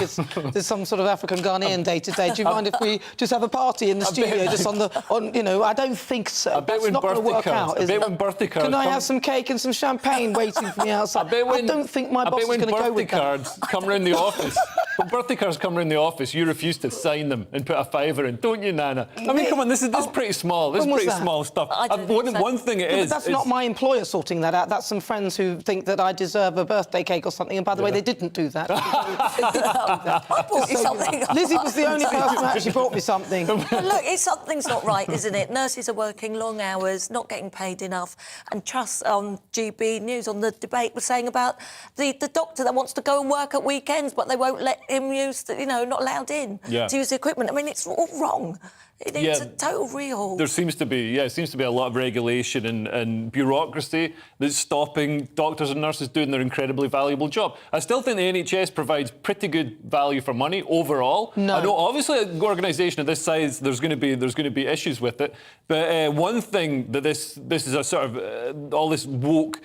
there's some sort of African Ghanaian Day today. Do you mind if we just have a party in the studio, just I don't think so. That's not going to work out, is it? Can I have some cake and some champagne waiting for me outside? I don't think my boss is going to go with that. Birthday cards come round the office. When birthday cards come around the office, you refuse to sign them and put a fiver in, don't you, Nana? I mean, come on, this is pretty small. This is pretty small stuff. One thing it is... But that's not my employer sorting that out. That's some friends who think that I deserve a birthday cake or something. And by the way, they didn't do that. I bought you something. Lizzie was the only person who actually brought me something. But look, something's not right, isn't it? Nurses are working long hours, not getting paid enough. And Truss on GB News on the debate was saying about the doctor that wants to go and work at weekends, but they won't let him use, not allowed in to use the equipment. I mean, it's all wrong. It needs a total rehaul. There seems to be, a lot of regulation and bureaucracy that's stopping doctors and nurses doing their incredibly valuable job. I still think the NHS provides pretty good value for money overall. No. I know, obviously, an organisation of this size, there's going to be issues with it. But one thing that this is a sort of all this woke,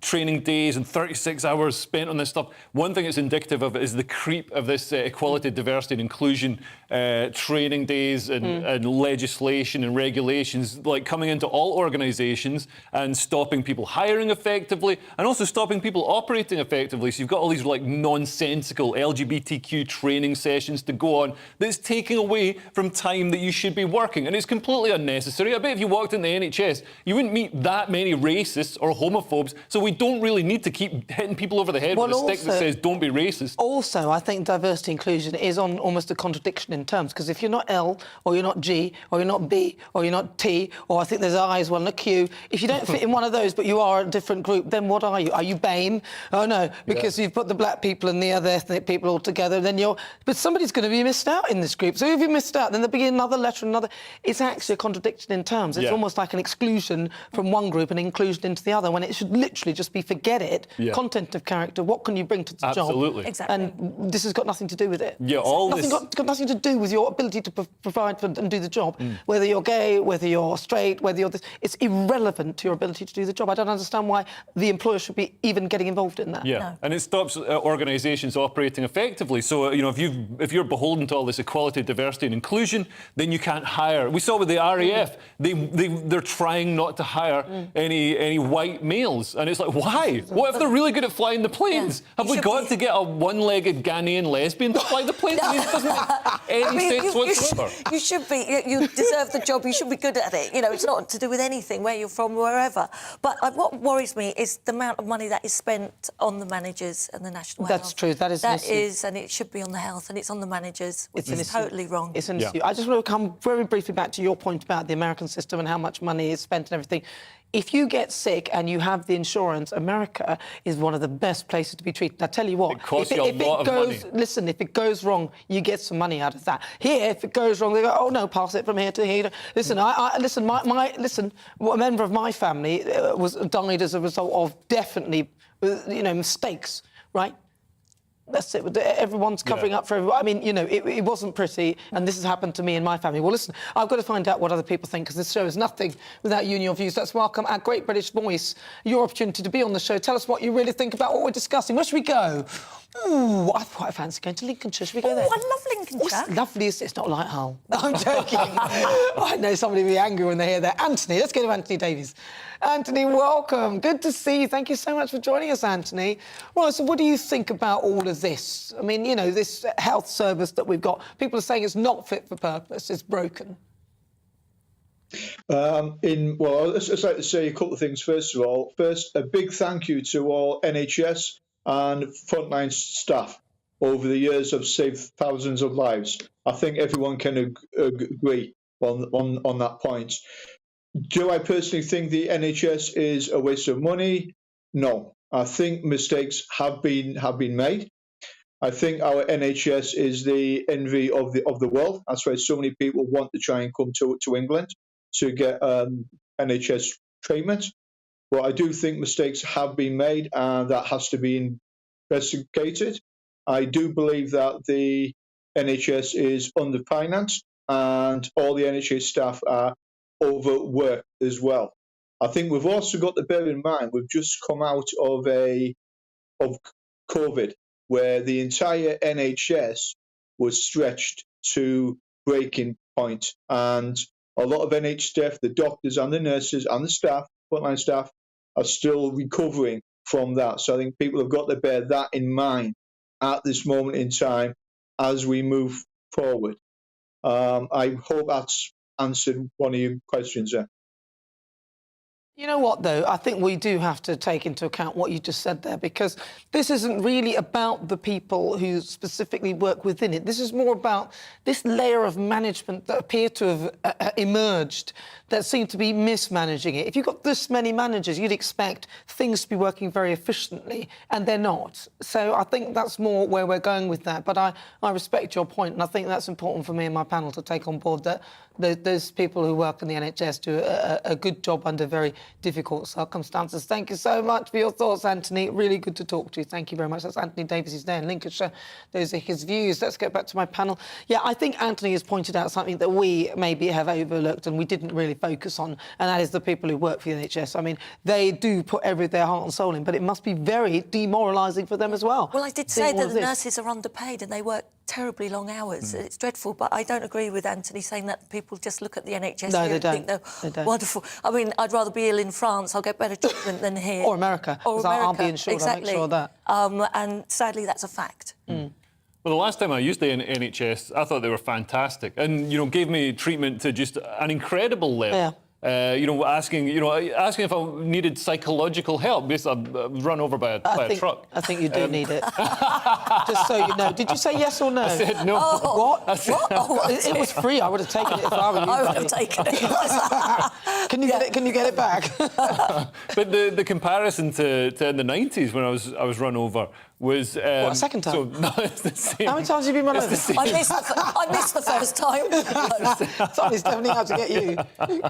training days and 36 hours spent on this stuff. One thing it's indicative of is the creep of this equality, diversity and inclusion training days and legislation and regulations, like coming into all organisations and stopping people hiring effectively and also stopping people operating effectively. So you've got all these like nonsensical LGBTQ training sessions to go on that's taking away from time that you should be working, and it's completely unnecessary. I bet if you walked in the NHS, you wouldn't meet that many racists or homophobes. So we don't really need to keep hitting people over the head with a stick that says don't be racist. Also, I think diversity inclusion is on almost a contradiction in terms, because if you're not L, or you're not G, or you're not B, or you're not T, or I think there's I as well and a Q, if you don't fit in one of those but you are a different group, then what are you? Are you BAME? Oh no, because you've put the black people and the other ethnic people all together, then you're... But somebody's going to be missed out in this group. So if you missed out, then there'll be another letter, another... It's actually a contradiction in terms. It's almost like an exclusion from one group and inclusion into the other, when it should literally just be forget it, content of character, what can you bring to the job? Absolutely. Exactly. And this has got nothing to do with it. Yeah, all nothing this... got nothing to do with your ability to provide for and do the job. Whether you're gay, whether you're straight, whether you're this, it's irrelevant to your ability to do the job. I don't understand why the employer should be even getting involved in that. Yeah, no. And it stops organisations operating effectively. So, if you're beholden to all this equality, diversity and inclusion, then you can't hire. We saw with the RAF, they're trying not to hire any white males. And it's like, why? What if they're really good at flying the planes? Have we got to get a one-legged Ghanaian lesbian to fly the planes? I mean, it doesn't make any sense whatsoever. You should be. You deserve the job. You should be good at it. It's not to do with anything, where you're from, wherever. But what worries me is the amount of money that is spent on the managers and the National Health. That's true. That is an issue. And it should be on the health, and it's on the managers, which is totally wrong. It's an issue. I just want to come very briefly back to your point about the American system and how much money is spent and everything. If you get sick and you have the insurance, America is one of the best places to be treated. I tell you what, it costs you a lot of money. Listen, if it goes wrong, you get some money out of that. Here, if it goes wrong, they go, oh no, pass it from here to here. Listen, a member of my family died as a result of definitely, mistakes, right? That's it. Everyone's covering up for everyone. I mean, it wasn't pretty, and this has happened to me and my family. Well, listen, I've got to find out what other people think, because this show is nothing without you and your views. Let's welcome our Great British Voice, your opportunity to be on the show. Tell us what you really think about what we're discussing. Where should we go? Ooh, I quite fancy going to Lincolnshire. Should we go there? Oh, I love Lincolnshire. It's lovely. It's not like Hull. I'm joking. I know somebody will be angry when they hear that. Anthony, let's go to Anthony Davies. Anthony, welcome. Good to see you. Thank you so much for joining us, Anthony. Right, so what do you think about all of this? I mean, this health service that we've got, people are saying it's not fit for purpose, it's broken. I'd like to say a couple of things. First of all, a big thank you to all NHS and frontline staff. Over the years have saved thousands of lives. I think everyone can agree on that point. Do I personally think the NHS is a waste of money? No. I think mistakes have been made. I think our NHS is the envy of the world. That's why so many people want to try and come to England to get NHS treatment. But I do think mistakes have been made, and that has to be investigated. I do believe that the NHS is underfinanced, and all the NHS staff are overworked as well. I think we've also got to bear in mind we've just come out of COVID, where the entire NHS was stretched to breaking point, and a lot of NHS staff, the doctors and the nurses and the staff, frontline staff, are still recovering from that. So I think people have got to bear that in mind at this moment in time as we move forward. I hope that's answered one of your questions there. You know what, though? I think we do have to take into account what you just said there, because this isn't really about the people who specifically work within it. This is more about this layer of management that appear to have emerged that seem to be mismanaging it. If you've got this many managers, you'd expect things to be working very efficiently, and they're not. So I think that's more where we're going with that. But I respect your point, and I think that's important for me and my panel to take on board, that those people who work in the NHS do a good job under very difficult circumstances. Thank you so much for your thoughts, Anthony. Really good to talk to you. Thank you very much. That's Anthony Davies. He's there in Lincolnshire. Those are his views. Let's get back to my panel. Yeah, I think Anthony has pointed out something that we maybe have overlooked and we didn't really focus on, and that is the people who work for the NHS. I mean, they do put their heart and soul in, but it must be very demoralising for them as well. Well, I did say that the nurses are underpaid and they work terribly long hours. It's dreadful, but I don't agree with Anthony saying that people just look at the NHS no, here they and don't. think they're wonderful. I mean, I'd rather be ill in France. I'll get better treatment than here. Or America. Or America. I'll be insured. Exactly. I'll make sure of that. And sadly, that's a fact. Well, the last time I used the NHS, I thought they were fantastic, and gave me treatment to just an incredible level. Yeah. Asking if I needed psychological help because I was run over by a truck. I think you do need it. Just so you know. Did you say yes or no? I said no. What? What? It was free. I would have taken it if I were you. I would have taken it. Can you get it? Can you get it back? But the comparison to in the 90s when I was run over was... what, a second time? So, no, it's the same. How many times have you been run over? I missed the first time. Somebody's definitely out to get you.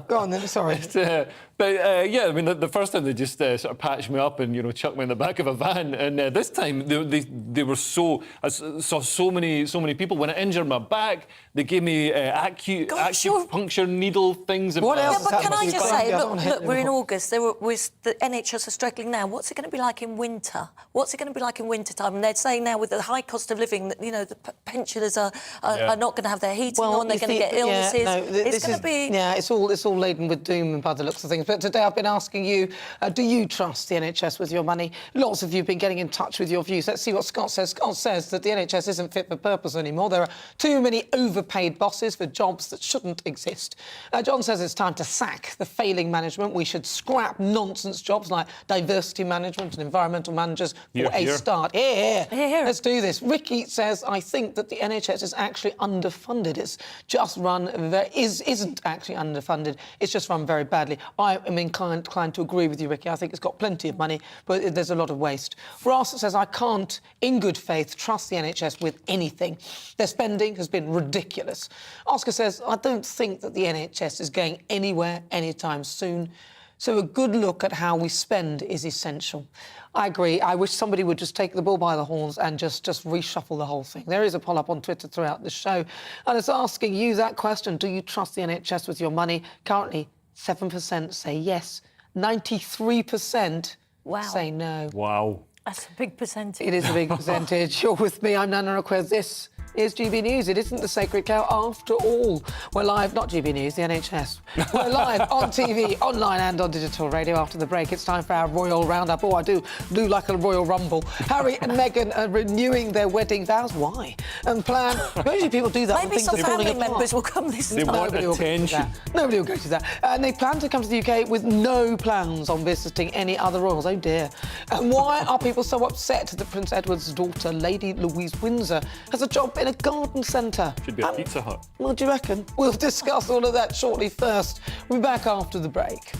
Go on then, sorry. Yeah, I mean, the first time they just sort of patched me up and, chucked me in the back of a van. And this time they were so... I saw so many people. When I injured my back, they gave me acupuncture needle things. What else? Yeah, but can I just say, look, we're in August. The NHS are struggling now. What's it going to be like in winter? What's it going to be like in winter time? And they're saying now with the high cost of living that, the pensioners are not going to have their heating on. They're going to get illnesses. It's going to be... Yeah, it's all laden with doom and by the looks of things. But today I've been asking you, do you trust the NHS with your money? Lots of you have been getting in touch with your views. Let's see what Scott says. Scott says that the NHS isn't fit for purpose anymore. There are too many overpaid bosses for jobs that shouldn't exist. John says it's time to sack the failing management. We should scrap nonsense jobs like diversity management and environmental managers for a start. Here. Let's do this. Ricky says, I think that the NHS is actually underfunded. It's just isn't actually underfunded. It's just run very badly. I am inclined to agree with you, Ricky. I think it's got plenty of money, but there's a lot of waste. Ross says, I can't, in good faith, trust the NHS with anything. Their spending has been ridiculous. Oscar says, I don't think that the NHS is going anywhere anytime soon. So a good look at how we spend is essential. I agree. I wish somebody would just take the bull by the horns and just reshuffle the whole thing. There is a poll up on Twitter throughout the show, and it's asking you that question. Do you trust the NHS with your money? Currently, 7% say yes. 93% say no. Wow. That's a big percentage. It is a big percentage. You're with me. I'm Nana Akua. This is GB News. It isn't the sacred cow after all. We're live, not GB News, the NHS. We're live on TV, online and on digital radio. After the break, it's time for our royal roundup. Oh, I do like a royal rumble. Harry and Meghan are renewing their wedding vows. Why? And plan... Usually people do that when Maybe things are some falling family apart. members will come this time. They want attention. Nobody will go to that. And they plan to come to the UK with no plans on visiting any other royals. Oh, dear. And why are people so upset that Prince Edward's daughter, Lady Louise Windsor, has a job in a garden centre? Should be a Pizza Hut. What do you reckon? We'll discuss all of that shortly. First, we'll be back after the break.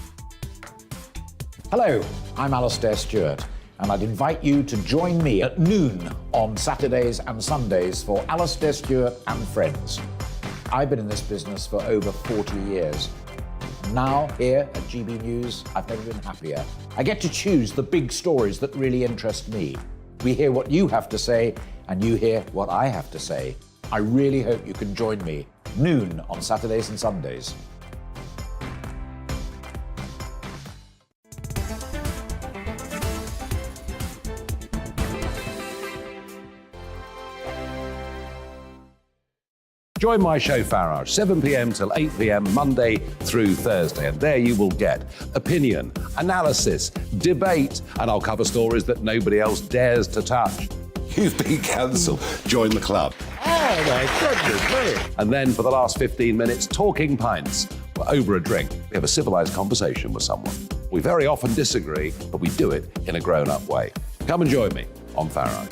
Hello, I'm Alastair Stewart, and I'd invite you to join me at noon on Saturdays and Sundays for Alastair Stewart and Friends. I've been in this business for over 40 years. Now, here at GB News, I've never been happier. I get to choose the big stories that really interest me. We hear what you have to say, and you hear what I have to say. I really hope you can join me, noon on Saturdays and Sundays. Join my show Farage, 7 p.m. till 8 p.m. Monday through Thursday, and there you will get opinion, analysis, debate, and I'll cover stories that nobody else dares to touch. You've been cancelled. Join the club. Oh my goodness me! And then for the last 15 minutes, talking pints. We're over a drink. We have a civilised conversation with someone. We very often disagree, but we do it in a grown-up way. Come and join me on Farrow.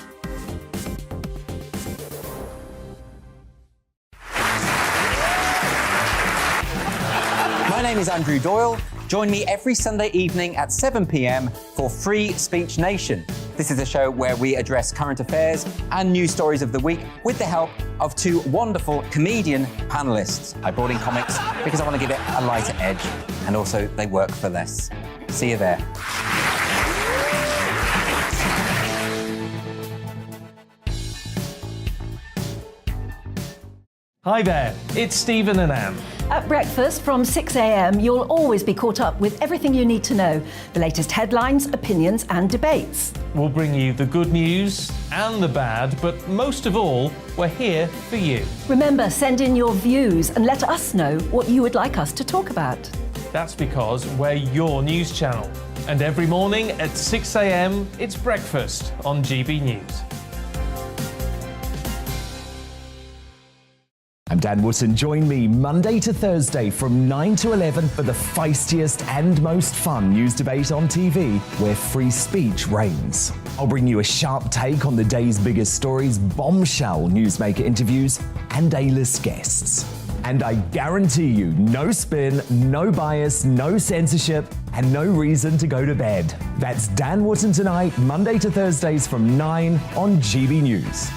My name is Andrew Doyle. Join me every Sunday evening at 7 p.m. for Free Speech Nation. This is a show where we address current affairs and news stories of the week with the help of two wonderful comedian panellists. I brought in comics because I want to give it a lighter edge, and also they work for less. See you there. Hi there, it's Stephen and Anne. At breakfast from 6 a.m, you'll always be caught up with everything you need to know, the latest headlines, opinions and debates. We'll bring you the good news and the bad, but most of all, we're here for you. Remember, send in your views and let us know what you would like us to talk about. That's because we're your news channel. And every morning at 6 a.m, it's breakfast on GB News. I'm Dan Wootton. Join me Monday to Thursday from 9 to 11 for the feistiest and most fun news debate on TV, where free speech reigns. I'll bring you a sharp take on the day's biggest stories, bombshell newsmaker interviews, and A-list guests. And I guarantee you, no spin, no bias, no censorship, and no reason to go to bed. That's Dan Wootton tonight, Monday to Thursdays from 9 on GB News.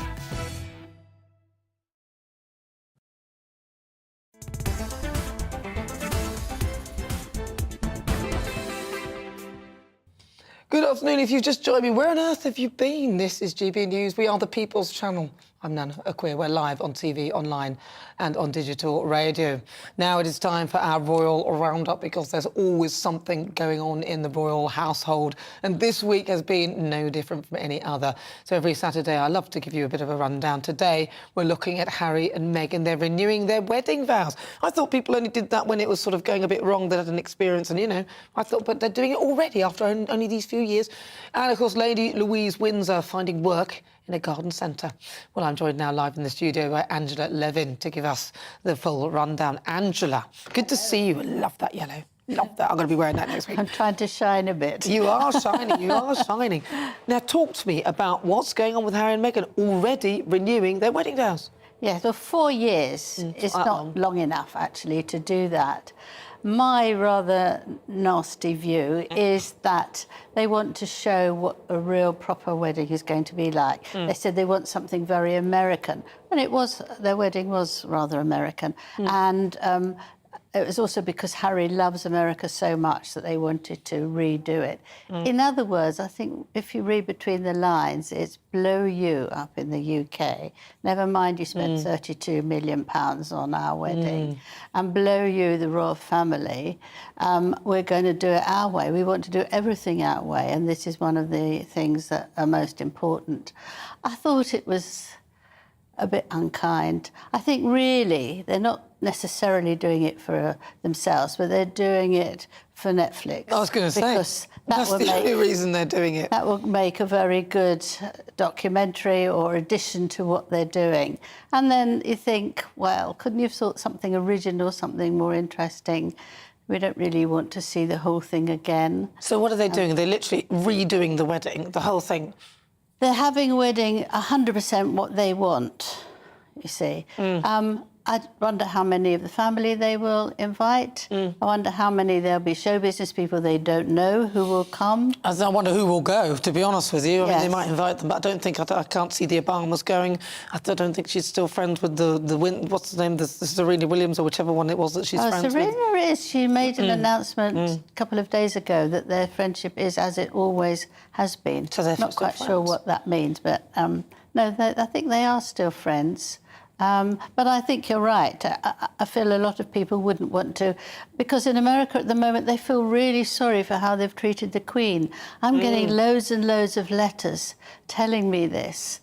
Good afternoon. If you've just joined me, where on earth have you been? This is GB News. We are the People's Channel. I'm Nana Akua. We're live on TV, online and on digital radio. Now it is time for our royal roundup, because there's always something going on in the royal household. And this week has been no different from any other. So every Saturday, I love to give you a bit of a rundown. Today, we're looking at Harry and Meghan. They're renewing their wedding vows. I thought people only did that when it was sort of going a bit wrong. They had an experience and, you know, I thought, but they're doing it already after only these few years. And, of course, Lady Louise Windsor finding work in a garden centre. Well, I'm joined now live in the studio by Angela Levin to give us the full rundown. Angela, good to see you. I love that yellow. Love that. I'm going to be wearing that next week. I'm trying to shine a bit. You are shining. You are shining. Now, talk to me about what's going on with Harry and Meghan already renewing their wedding vows. Yeah, so 4 years is not long enough, actually, to do that. My rather nasty view is that they want to show what a real proper wedding is going to be like. They said they want something very American, and it was, their wedding was rather American. And it was also because Harry loves America so much that they wanted to redo it. In other words, I think if you read between the lines, it's blow you up in the UK. Never mind you spent £32 million on our wedding. And blow you, the royal family. We're going to do it our way. We want to do everything our way, and this is one of the things that are most important. I thought it was a bit unkind. I think really they're not necessarily doing it for themselves, but they're doing it for Netflix. I was going to say, because that's the only reason they're doing it. That will make a very good documentary or addition to what they're doing. And then you think, well, couldn't you have thought something original, something more interesting? We don't really want to see the whole thing again. So what are they doing? Are they literally redoing the wedding, the whole thing? They're having a wedding 100% what they want, you see. I wonder how many of the family they will invite. I wonder how many there'll be show business people they don't know who will come. I wonder who will go, to be honest with you. I mean, they might invite them, but I don't think, I can't see the Obamas going. I don't think she's still friends with the what's the name, the Serena Williams, or whichever one it was that she's friends with. Serena is. She made an announcement a couple of days ago that their friendship is as it always has been. So they're not quite sure what that means, but no, I think they are still friends. But I think you're right. I feel a lot of people wouldn't want to, because in America at the moment they feel really sorry for how they've treated the Queen. I'm getting loads and loads of letters telling me this,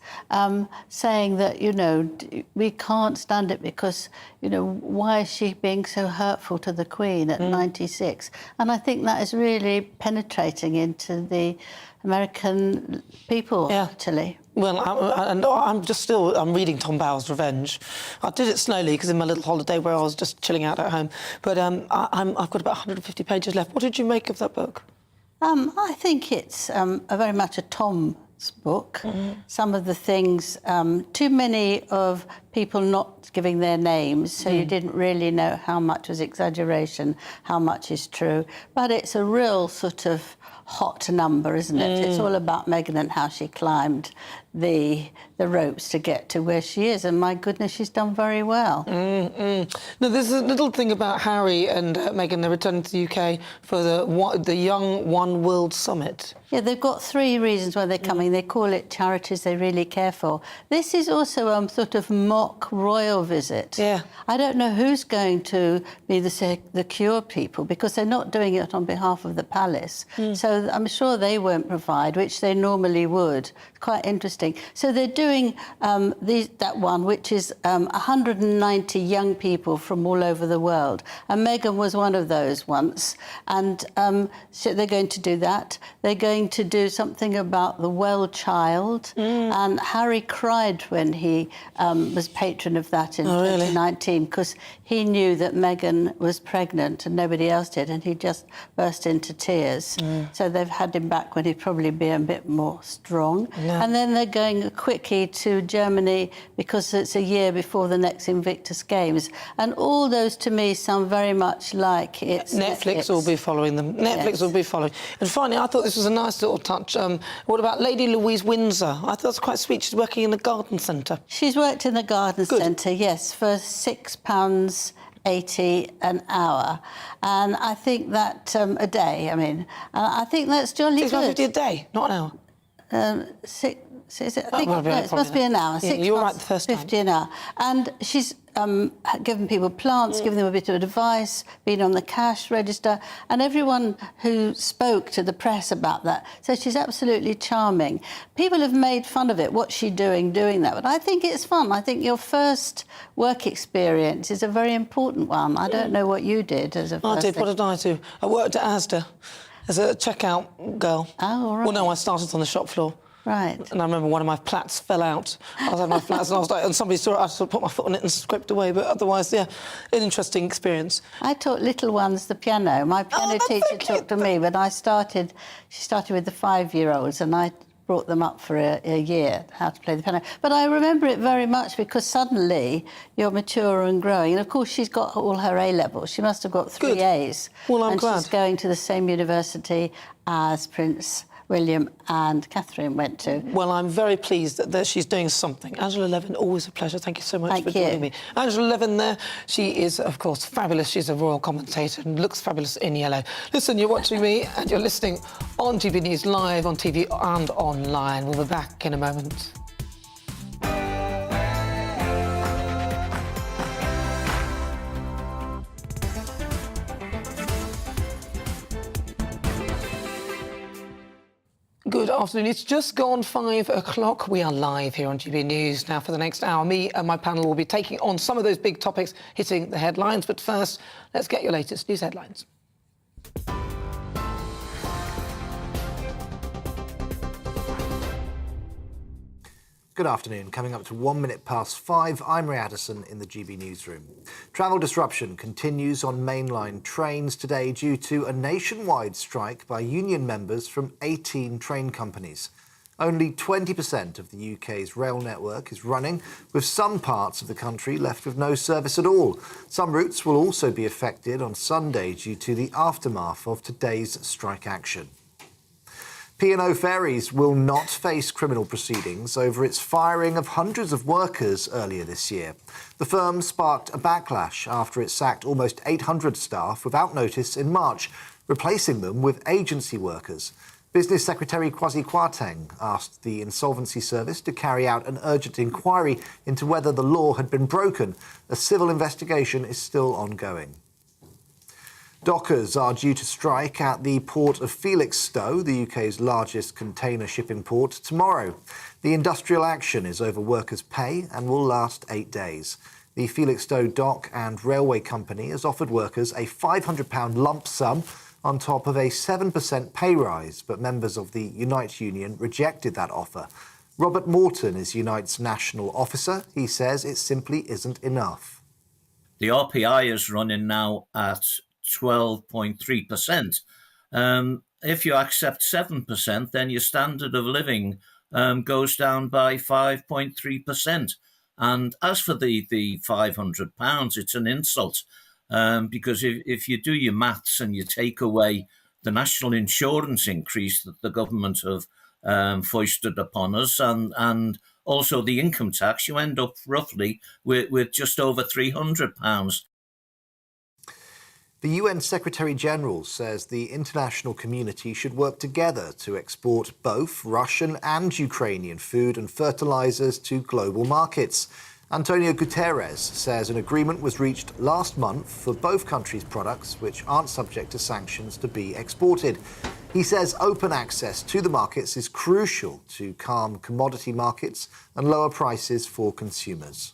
saying that, you know, we can't stand it because, you know, why is she being so hurtful to the Queen at 96? And I think that is really penetrating into the American people, actually. Well, I'm reading Tom Bowers' Revenge. I did it slowly because in my little holiday where I was just chilling out at home. But I've got about 150 pages left. What did you make of that book? I think it's very much a Tom's book. Some of the things, too many of people not giving their names, so you didn't really know how much was exaggeration, how much is true. But it's a real sort of hot number, isn't it? It's all about Meghan and how she climbed the ropes to get to where she is, and my goodness, she's done very well. Now, there's a little thing about Harry and Meghan. They're returning to the UK for the Young One World Summit. Yeah, they've got 3 reasons why they're coming. They call it charities they really care for. This is also a sort of mock royal visit. Yeah. I don't know who's going to be the cure people, because they're not doing it on behalf of the palace. So I'm sure they won't provide, which they normally would. Quite interesting. So they're doing that one, which is 190 young people from all over the world. And Meghan was one of those once. And so they're going to do that. They're going to do something about the well child. And Harry cried when he was patron of that in 2019, because he knew that Meghan was pregnant and nobody else did, and he just burst into tears. So they've had him back when he'd probably be a bit more strong. And then they're going quickly to Germany because it's a year before the next Invictus Games. And all those, to me, sound very much like it's Netflix will be following them. Netflix will be following. And finally, I thought this was a nice little touch. What about Lady Louise Windsor? I thought that's quite sweet. She's working in the garden centre. She's worked in the garden centre, yes, for £6.80 an hour. And I think that a day, I mean, I think that's jolly good. £6.50 a day, not an hour. Is it? I think it must be an hour. Yeah, you were right the first time. £6.50 an hour. And she's given people plants, given them a bit of advice, been on the cash register, and everyone who spoke to the press about that said she's absolutely charming. People have made fun of it, what's she doing that, but I think it's fun. I think your first work experience is a very important one. I don't know what you did as a first thing. What did I do? I worked at Asda as a checkout girl. Oh, all right. Well, no, I started on the shop floor. Right. And I remember one of my plats fell out. I was having my plats and I was like, and somebody saw it, I sort of put my foot on it and scraped away. But otherwise, yeah, an interesting experience. I taught little ones the piano. My piano teacher taught to me, but she started with the 5-year-olds, and I brought them up for a year, how to play the piano. But I remember it very much because suddenly you're mature and growing. And, of course, she's got all her A-levels. She must have got 3 A's. Well, I'm glad. And she's going to the same university as Prince William and Catherine went to. Well, I'm very pleased that she's doing something. Angela Levin, always a pleasure. Thank you so much for joining me. Angela Levin there, she is, of course, fabulous. She's a royal commentator and looks fabulous in yellow. Listen, you're watching me and you're listening on GB News Live, on TV and online. We'll be back in a moment. Good afternoon. It's just gone 5 o'clock. We are live here on GB News. Now, for the next hour, me and my panel will be taking on some of those big topics hitting the headlines. But first, let's get your latest news headlines. Good afternoon. Coming up to 1 minute past 5, I'm Ray Addison in the GB newsroom. Travel disruption continues on mainline trains today due to a nationwide strike by union members from 18 train companies. Only 20% of the UK's rail network is running, with some parts of the country left with no service at all. Some routes will also be affected on Sunday due to the aftermath of today's strike action. P&O Ferries will not face criminal proceedings over its firing of hundreds of workers earlier this year. The firm sparked a backlash after it sacked almost 800 staff without notice in March, replacing them with agency workers. Business Secretary Kwasi Kwarteng asked the Insolvency Service to carry out an urgent inquiry into whether the law had been broken. A civil investigation is still ongoing. Dockers are due to strike at the port of Felixstowe, the UK's largest container shipping port, tomorrow. The industrial action is over workers' pay and will last 8 days. The Felixstowe Dock and Railway Company has offered workers a £500 lump sum on top of a 7% pay rise, but members of the Unite union rejected that offer. Robert Morton is Unite's national officer. He says it simply isn't enough. The RPI is running now at 12.3%. If you accept 7%, then your standard of living goes down by 5.3%. And as for the £500, it's an insult because if you do your maths and you take away the national insurance increase that the government have foisted upon us and also the income tax, you end up roughly with just over £300. The UN Secretary-General says the international community should work together to export both Russian and Ukrainian food and fertilizers to global markets. Antonio Guterres says an agreement was reached last month for both countries' products which aren't subject to sanctions to be exported. He says open access to the markets is crucial to calm commodity markets and lower prices for consumers.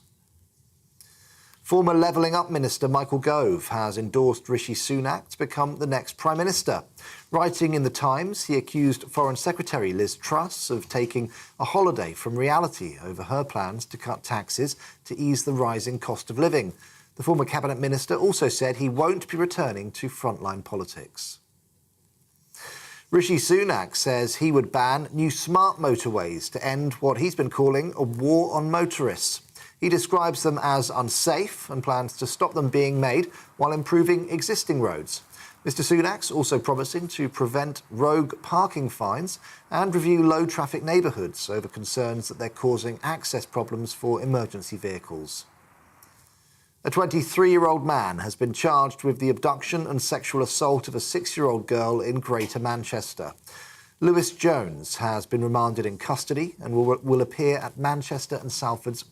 Former Levelling Up Minister Michael Gove has endorsed Rishi Sunak to become the next Prime Minister. Writing in The Times, he accused Foreign Secretary Liz Truss of taking a holiday from reality over her plans to cut taxes to ease the rising cost of living. The former Cabinet Minister also said he won't be returning to frontline politics. Rishi Sunak says he would ban new smart motorways to end what he's been calling a war on motorists. He describes them as unsafe and plans to stop them being made while improving existing roads. Mr Sunak's also promising to prevent rogue parking fines and review low-traffic neighbourhoods over concerns that they're causing access problems for emergency vehicles. A 23-year-old man has been charged with the abduction and sexual assault of a 6-year-old girl in Greater Manchester. Lewis Jones has been remanded in custody and will appear at Manchester and Salford's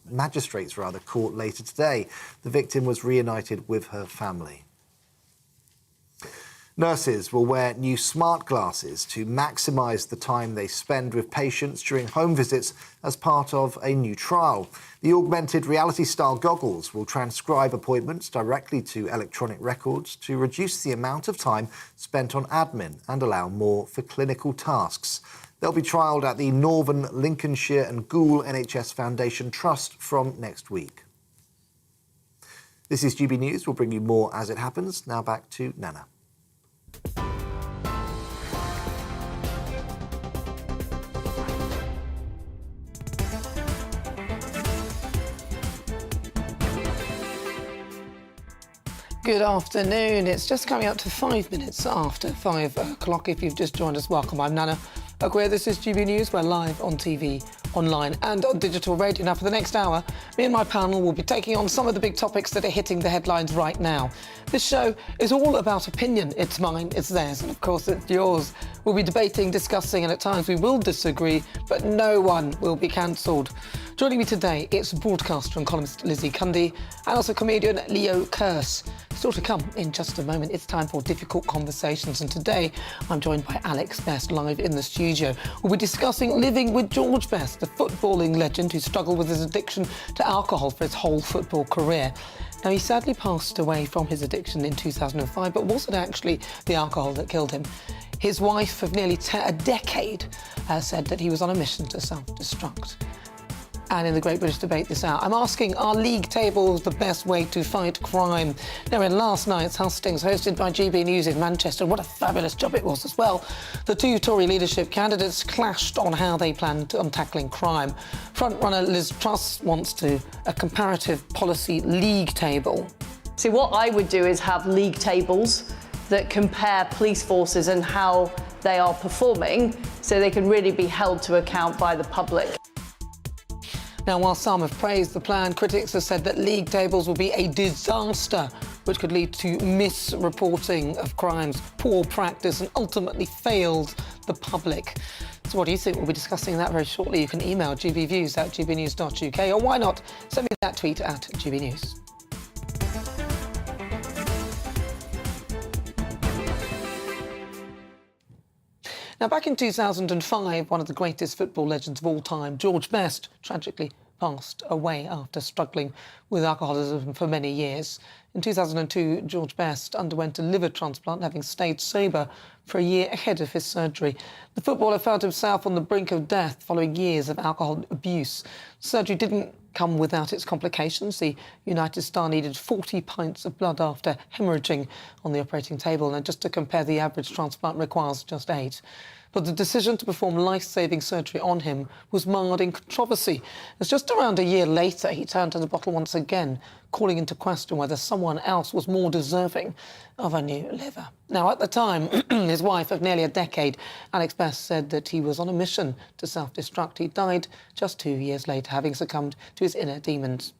Magistrates Court later today. The victim was reunited with her family. Nurses will wear new smart glasses to maximise the time they spend with patients during home visits as part of a new trial. The augmented reality-style goggles will transcribe appointments directly to electronic records to reduce the amount of time spent on admin and allow more for clinical tasks. They'll be trialled at the Northern Lincolnshire and Goole NHS Foundation Trust from next week. This is GB News. We'll bring you more as it happens. Now back to Nana. Good afternoon. It's just coming up to 5 minutes after 5 o'clock. If you've just joined us, welcome. I'm Nana Akua. This is GB News. We're live on TV, online and on digital radio. Now, for the next hour, me and my panel will be taking on some of the big topics that are hitting the headlines right now. This show is all about opinion. It's mine, it's theirs, and of course it's yours. We'll be debating, discussing, and at times we will disagree, but no one will be cancelled. Joining me today, it's broadcaster and columnist Lizzie Cundy and also comedian Leo Kearse. Still to come in just a moment. It's time for Difficult Conversations, and today I'm joined by Alex Best live in the studio. We'll be discussing living with George Best, the footballing legend who struggled with his addiction to alcohol for his whole football career. Now, he sadly passed away from his addiction in 2005, but was it actually the alcohol that killed him? His wife of nearly a decade said that he was on a mission to self-destruct. And in the Great British Debate this hour, I'm asking, are league tables the best way to fight crime? Now, in last night's hustings, hosted by GB News in Manchester, what a fabulous job it was as well. The two Tory leadership candidates clashed on how they planned on tackling crime. Frontrunner Liz Truss wants a comparative policy league table. See, what I would do is have league tables that compare police forces and how they are performing so they can really be held to account by the public. Now, while some have praised the plan, critics have said that league tables will be a disaster, which could lead to misreporting of crimes, poor practice, and ultimately fails the public. So what do you think? We'll be discussing that very shortly. You can email gbviews@gbnews.uk, or why not send me that tweet at gbnews. Now, back in 2005, one of the greatest football legends of all time, George Best, tragically passed away after struggling with alcoholism for many years. In 2002, George Best underwent a liver transplant, having stayed sober for a year ahead of his surgery. The footballer found himself on the brink of death following years of alcohol abuse. Surgery didn't come without its complications. The United Star needed 40 pints of blood after hemorrhaging on the operating table. And just to compare, the average transplant requires just 8. But the decision to perform life-saving surgery on him was marred in controversy, as just around a year later he turned to the bottle once again, calling into question whether someone else was more deserving of a new liver. Now, at the time, his wife of nearly a decade, Alex Best, said that he was on a mission to self-destruct. He died just 2 years later, having succumbed to his inner demons.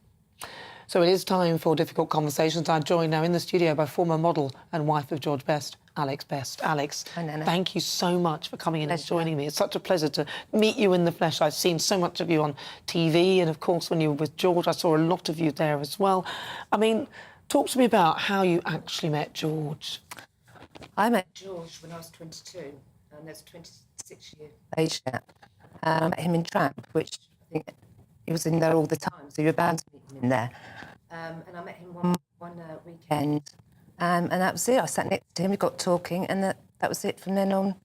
So it is time for difficult conversations. I'm joined now in the studio by former model and wife of George Best, Alex Best. Alex, thank you so much for coming in and joining me. It's such a pleasure to meet you in the flesh. I've seen so much of you on TV, and of course when you were with George, I saw a lot of you there as well. I mean, talk to me about how you actually met George. I met George when I was 22, and there's a 26-year age gap. I met him in Tramp, which I think he was in there all the time, so you were bound to meet him in there. And I met him one weekend, and that was it. I sat next to him, we got talking, and that was it from then on.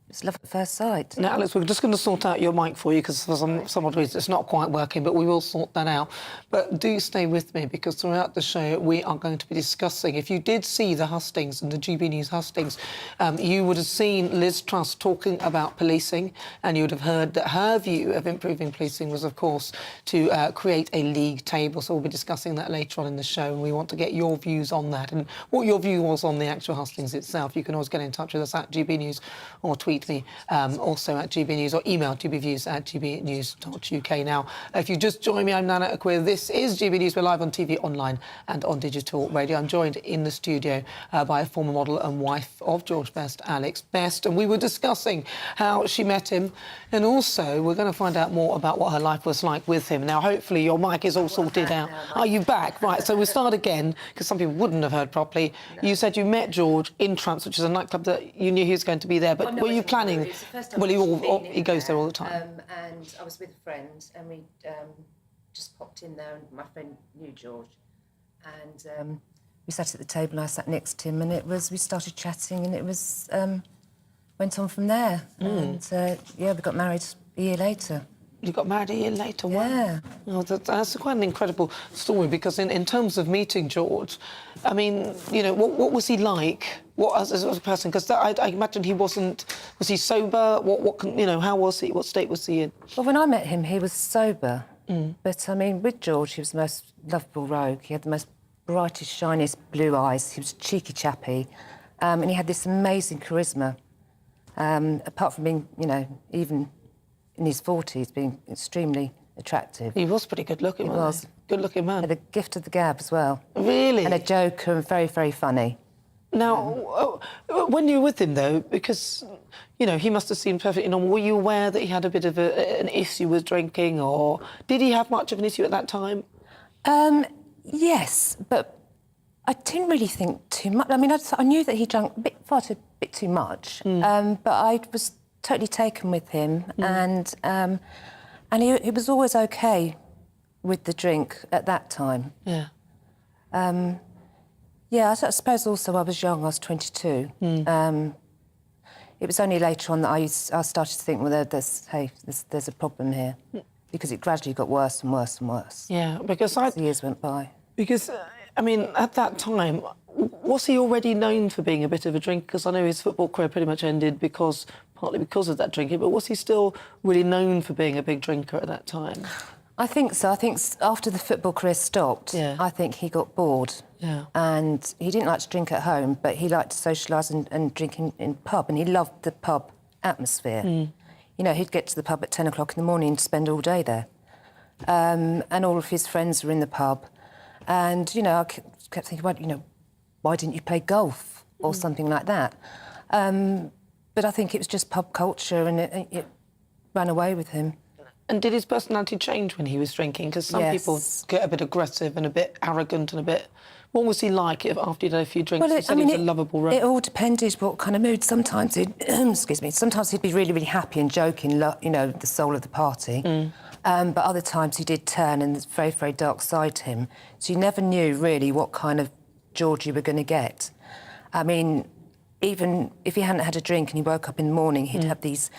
It's love at first sight. Now, Alex, we're just going to sort out your mic for you because for some odd reason it's not quite working, but we will sort that out. But do stay with me because throughout the show we are going to be discussing. If you did see the hustings and the GB News hustings, you would have seen Liz Truss talking about policing, and you would have heard that her view of improving policing was, of course, to create a league table. So we'll be discussing that later on in the show, and we want to get your views on that and what your view was on the actual hustings itself. You can always get in touch with us at GB News or tweet me also at GB News or email gbviews@gbnews.uk. Now, if you just joined me, I'm Nana Akua. This is GB News. We're live on TV, online and on digital radio. I'm joined in the studio by a former model and wife of George Best, Alex Best, and we were discussing how she met him, and also we're going to find out more about what her life was like with him. Now, hopefully your mic is all sorted out. Are you back? Right, so we'll start again, because some people wouldn't have heard properly. No. You said you met George in Tramps, which is a nightclub that you knew he was going to be there, but were you planning? Well, he goes there all the time. And I was with a friend, and we just popped in there, and my friend knew George, and we sat at the table, and I sat next to him, and we started chatting, and it was went on from there, and yeah, we got married a year later. You got married a year later? Wow. Yeah. Oh, that's quite an incredible story, because in terms of meeting George, I mean, you know, what was he like? What as a person? Because I imagine he wasn't. Was he sober? You know, how was he? What state was he in? Well, when I met him, he was sober. But I mean, with George, he was the most lovable rogue. He had the most brightest, shiniest blue eyes. He was a cheeky chappy, and he had this amazing charisma. Apart from being, you know, even in his 40s, being extremely attractive. He was pretty good-looking, wasn't he? Good-looking man. Had a gift of the gab as well. Really? And a joker, and very, very funny. Now, when you were with him, though, because, you know, he must have seemed perfectly normal, were you aware that he had a bit of an issue with drinking, or did he have much of an issue at that time? Yes, but I didn't really think too much. I mean, I knew that he drank far too much, but I was totally taken with him, and he was always okay with the drink at that time. Yeah. Yeah, I suppose also I was young. I was 22. It was only later on that I started to think, well, there's a problem here, because it gradually got worse and worse and worse. Yeah, because as the years went by. Because I mean, at that time, was he already known for being a bit of a drinker? Because I know his football career pretty much ended partly because of that drinking, but was he still really known for being a big drinker at that time? I think so. I think after the football career stopped, I think he got bored. Yeah. And he didn't like to drink at home, but he liked to socialise and drink in pub, and he loved the pub atmosphere. You know, he'd get to the pub at 10 o'clock in the morning and spend all day there. And all of his friends were in the pub. And, you know, I kept thinking, well, you know, why didn't you play golf or something like that? But I think it was just pub culture, and it ran away with him. And did his personality change when he was drinking? Because some people get a bit aggressive and a bit arrogant and a bit... What was he like after he'd had a few drinks? You said he was a lovable romp. It all depended what kind of mood. Sometimes he'd, excuse me, sometimes he'd be really, really happy and joking, you know, the soul of the party. But other times he did turn, and there's a very, very dark side to him. So you never knew really what kind of George you were going to get. I mean, even if he hadn't had a drink and he woke up in the morning, he'd have these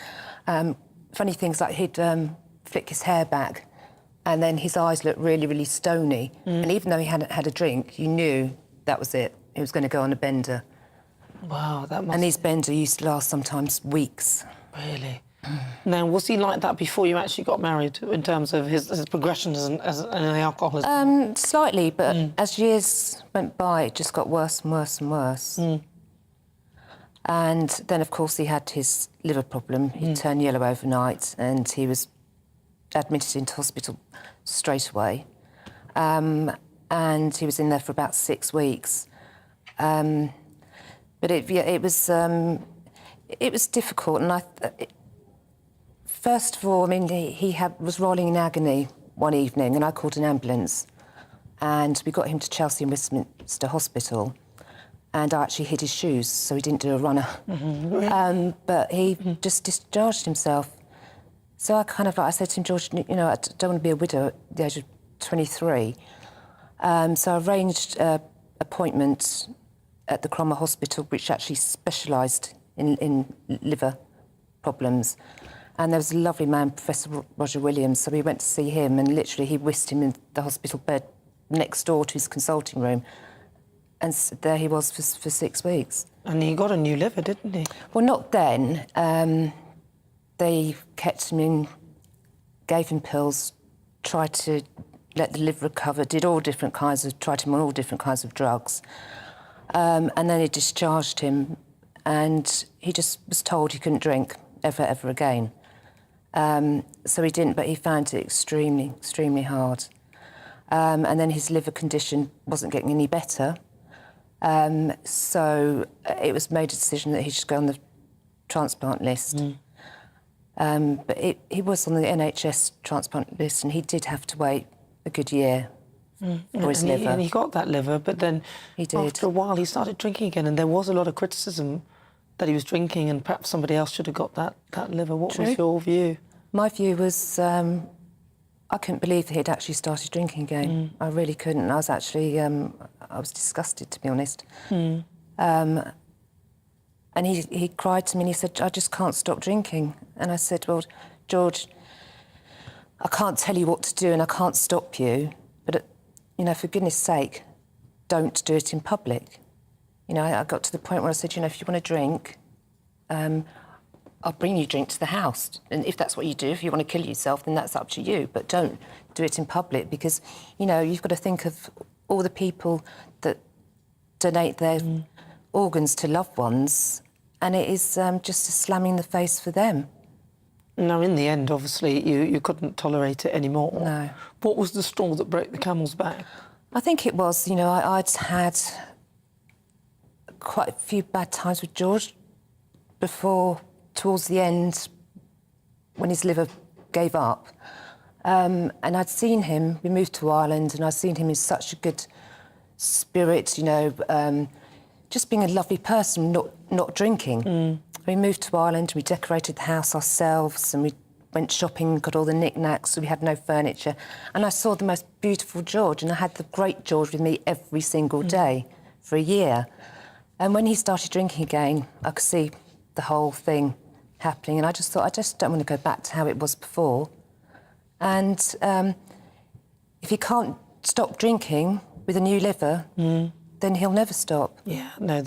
funny things, like he'd flick his hair back, and then his eyes looked really, really stony. And even though he hadn't had a drink, you knew that was it. He was going to go on a bender. Wow, that must... And these benders used to last sometimes weeks. Really? Now, was he like that before you actually got married, in terms of his progression as an alcoholism? Slightly, but as years went by, it just got worse and worse and worse. And then, of course, he had his liver problem. He turned yellow overnight, and he was admitted into hospital straight away. And he was in there for about 6 weeks. But it was difficult, and first of all, I mean, he was rolling in agony one evening, and I called an ambulance, and we got him to Chelsea and Westminster Hospital, and I actually hid his shoes, so he didn't do a runner. But he just discharged himself. So I kind of, I said to him, George, you know, I don't want to be a widow at the age of 23. So I arranged an appointment at the Cromer Hospital, which actually specialised in liver problems. And there was a lovely man, Professor Roger Williams, so we went to see him, and literally he whisked him in the hospital bed next door to his consulting room, and there he was for 6 weeks. And he got a new liver, didn't he? Well, not then. They kept him in, gave him pills, tried to let the liver recover, tried him on all different kinds of drugs. And then he discharged him, and he just was told he couldn't drink ever again. So he didn't, but he found it extremely, extremely hard. And then his liver condition wasn't getting any better. So it was made a decision that he should go on the transplant list. But he was on the NHS transplant list, and he did have to wait a good year for his liver. And he got that liver, but then after a while he started drinking again, and there was a lot of criticism that he was drinking, and perhaps somebody else should have got that liver. What was your view? My view was I couldn't believe that he'd actually started drinking again. I really couldn't. I was actually I was disgusted, to be honest. And he cried to me and he said, I just can't stop drinking. And I said, well, George, I can't tell you what to do and I can't stop you, but, you know, for goodness sake, don't do it in public. You know, I got to the point where I said, you know, if you want to drink, I'll bring you a drink to the house. And if that's what you do, if you want to kill yourself, then that's up to you. But don't do it in public because, you know, you've got to think of all the people that donate their organs to loved ones, and it is just a slamming the face for them. Now, in the end, obviously, you couldn't tolerate it anymore. No. What was the straw that broke the camel's back? I think it was, you know, I'd had quite a few bad times with George before, towards the end, when his liver gave up. And I'd seen him, we moved to Ireland, and I'd seen him in such a good spirit, you know, just being a lovely person, not drinking. We moved to Ireland, we decorated the house ourselves, and we went shopping, got all the knickknacks, so we had no furniture. And I saw the most beautiful George, and I had the great George with me every single day for a year. And when he started drinking again, I could see the whole thing happening, and I just thought, I just don't want to go back to how it was before. And if he can't stop drinking with a new liver, then he'll never stop. Yeah, no,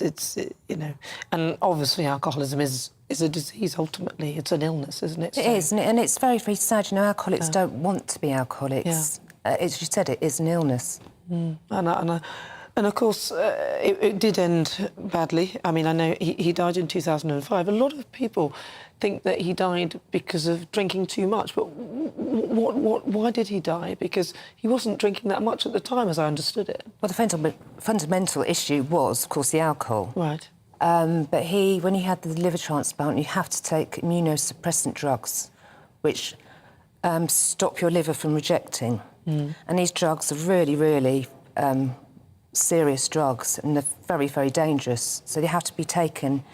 it's you know, and obviously alcoholism is a disease. Ultimately, it's an illness, isn't it? It is, and it's very, very sad. You know, alcoholics don't want to be alcoholics. As you said, it is an illness. And of course, it did end badly. I mean, I know he died in 2005. A lot of people think that he died because of drinking too much, but why did he die? Because he wasn't drinking that much at the time, as I understood it. Well, the fundamental issue was, of course, the alcohol. Right. But when he had the liver transplant, you have to take immunosuppressant drugs, which stop your liver from rejecting. And these drugs are really, really serious drugs and they're very, very dangerous. So they have to be taken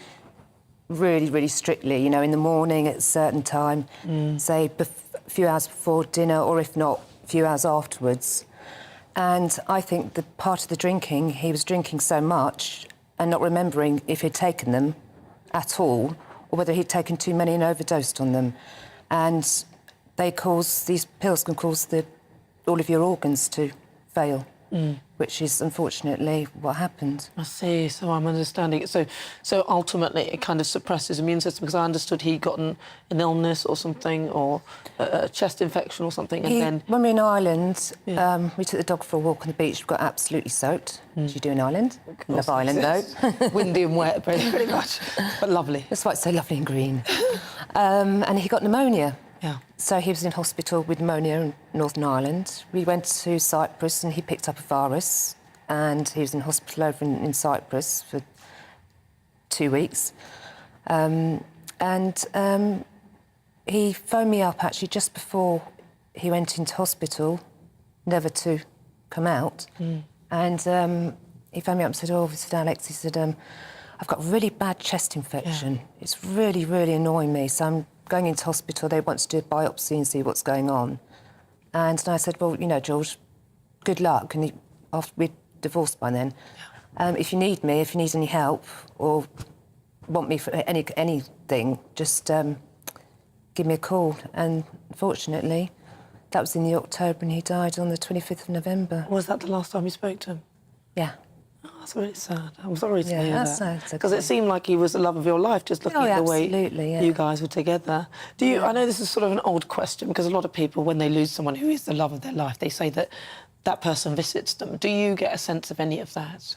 really, really strictly, you know, in the morning at a certain time, say a few hours before dinner, or if not, a few hours afterwards. And I think the part of the drinking, he was drinking so much and not remembering if he'd taken them at all, or whether he'd taken too many and overdosed on them. And these pills can cause all of your organs to fail, which is unfortunately what happened. I see, so I'm understanding it. So ultimately it kind of suppresses immune system, because I understood he'd gotten an illness or something, or a chest infection or something, and then... When we were in Ireland, we took the dog for a walk on the beach. We got absolutely soaked, as you do in Ireland. Love Ireland, though. Windy and wet, pretty much, but lovely. That's why it's so lovely and green. And he got pneumonia. Yeah. So he was in hospital with pneumonia in Northern Ireland. We went to Cyprus and he picked up a virus, and he was in hospital over in Cyprus for 2 weeks. He phoned me up actually just before he went into hospital, never to come out. And he phoned me up and said, "Oh," he said, "Alex," he said, "I've got a really bad chest infection. It's really, really annoying me. So I'm going into hospital. They want to do a biopsy and see what's going on." And I said, "Well, you know, George, good luck." And after we'd divorced by then, if you need me, if you need any help or want me for anything, just give me a call. And unfortunately, that was in the October, and he died on the 25th of November. Was that the last time you spoke to him? Yeah. Oh, that's really sad. I'm sorry to hear that's that. sad. Because it seemed like he was the love of your life, just looking at the way you guys were together. Do you? I know this is sort of an odd question, because a lot of people, when they lose someone who is the love of their life, they say that that person visits them. Do you get a sense of any of that?